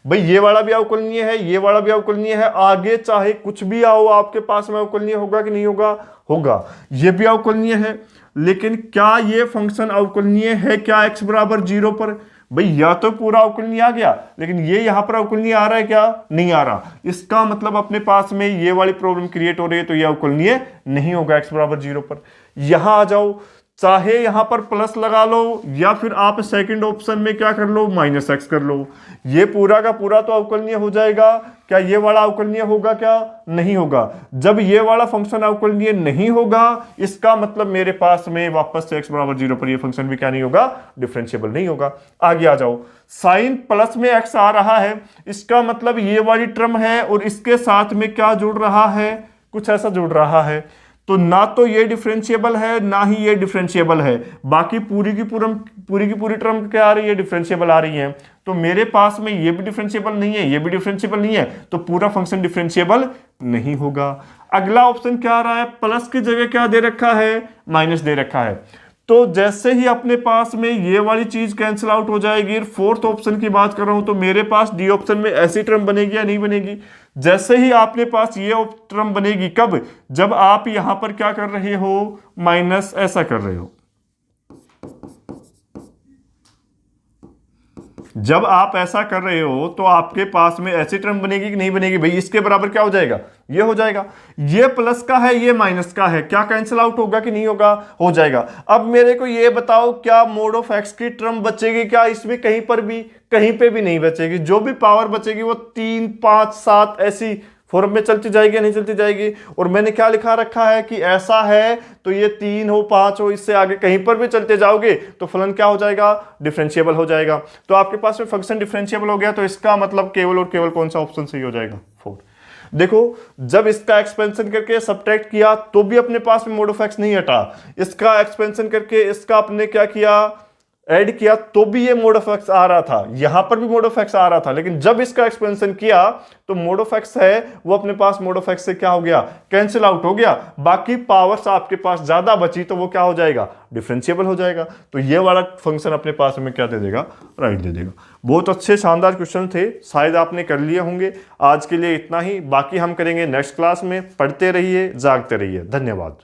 भाई ये वाला भी अवकलनीय है, ये वाला भी अवकलनीय है, आगे चाहे कुछ भी आओ आपके पास में अवकलनीय होगा कि नहीं होगा? होगा। ये भी अवकलनीय है, लेकिन क्या ये फंक्शन अवकलनीय है क्या x बराबर 0 पर? भाई या तो पूरा अवकलनीय आ गया, लेकिन ये यहां पर अवकलनीय आ रहा है क्या? नहीं आ रहा। इसका मतलब अपने पास में ये वाली प्रॉब्लम क्रिएट हो रही है, तो ये अवकलनीय नहीं होगा x बराबर 0 पर। यहां आ जाओ, चाहे यहां पर प्लस लगा लो या फिर आप सेकंड ऑप्शन में क्या कर लो, माइनस एक्स कर लो, ये पूरा का पूरा तो अवकलनीय हो जाएगा। क्या ये वाला अवकलनीय होगा क्या? नहीं होगा। जब ये वाला फंक्शन अवकलनीय नहीं होगा, इसका मतलब मेरे पास में वापस से x बराबर 0 पर ये फंक्शन भी क्या नहीं होगा, डिफरेंशिएबल नहीं होगा। आगे आ जाओ, साइन प्लस में x आ रहा है, इसका मतलब ये वाली टर्म है और इसके साथ में क्या जुड़ रहा है, कुछ ऐसा जुड़ रहा है, तो ना तो ये डिफरेंशिएबल है ना ही ये डिफरेंशिएबल है। बाकी पूरी की पूरी टर्म क्या आ रही है, डिफरेंशिएबल आ रही है। तो मेरे पास में ये भी डिफरेंशिएबल नहीं है, ये भी डिफरेंशिएबल नहीं है, तो पूरा फंक्शन डिफरेंशिएबल नहीं होगा। अगला ऑप्शन क्या आ रहा है, प्लस की जगह क्या दे रखा है, माइनस दे रखा है। तो जैसे ही अपने पास में ये वाली चीज कैंसिल आउट हो जाएगी, फोर्थ ऑप्शन की बात कर रहा हूं, तो मेरे पास डी ऑप्शन में ऐसी टर्म बनेगी या नहीं बनेगी? जैसे ही आपके पास ये टर्म बनेगी, कब? जब आप यहां पर क्या कर रहे हो, माइनस ऐसा कर रहे हो। जब आप ऐसा कर रहे हो तो आपके पास में ऐसी टर्म बनेगी कि नहीं बनेगी? भाई इसके बराबर क्या हो जाएगा, ये हो जाएगा। ये प्लस का है, ये माइनस का है, क्या कैंसिल आउट होगा कि नहीं होगा? हो जाएगा। अब मेरे को ये बताओ, क्या मोड ऑफ एक्स की टर्म बचेगी क्या इसमें? कहीं पर भी, कहीं पे भी नहीं बचेगी। जो भी पावर बचेगी वो 3, 5, 7 ऐसी फॉर्म में चलती जाएगी या नहीं चलती जाएगी? और मैंने क्या लिखा रखा है कि ऐसा है तो ये 3 हो, 5 हो, इससे आगे कहीं पर भी चलते जाओगे तो फलन क्या हो जाएगा, डिफरेंशिएबल हो जाएगा। तो आपके पास में फंक्शन डिफरेंशिएबल हो गया, तो इसका मतलब केवल और केवल कौन सा ऑप्शन सही हो जाएगा, 4। देखो, जब इसका एक्सपेंशन करके सब्ट्रैक्ट किया तो भी अपने पास में मोड ऑफ एक्स नहीं हटा, इसका एक्सपेंशन करके इसका आपने क्या किया, ऐड किया, तो भी ये मोड ऑफ एक्स आ रहा था, यहां पर भी मोड ऑफ एक्स आ रहा था, लेकिन जब इसका एक्सपेंशन किया तो मोड ऑफ एक्स है वो अपने पास मोड ऑफ एक्स से क्या हो गया, कैंसिल आउट हो गया। बाकी पावर्स आपके पास ज्यादा बची तो वो क्या हो जाएगा, डिफरेंशिएबल हो जाएगा। तो ये वाला फंक्शन अपने पास में क्या दे देगा, राइट दे देगा। बहुत अच्छे शानदार क्वेश्चन थे, शायद आपने कर लिए होंगे। आज के लिए इतना ही, बाकी हम करेंगे नेक्स्ट क्लास में। पढ़ते रहिए, जागते रहिए। धन्यवाद।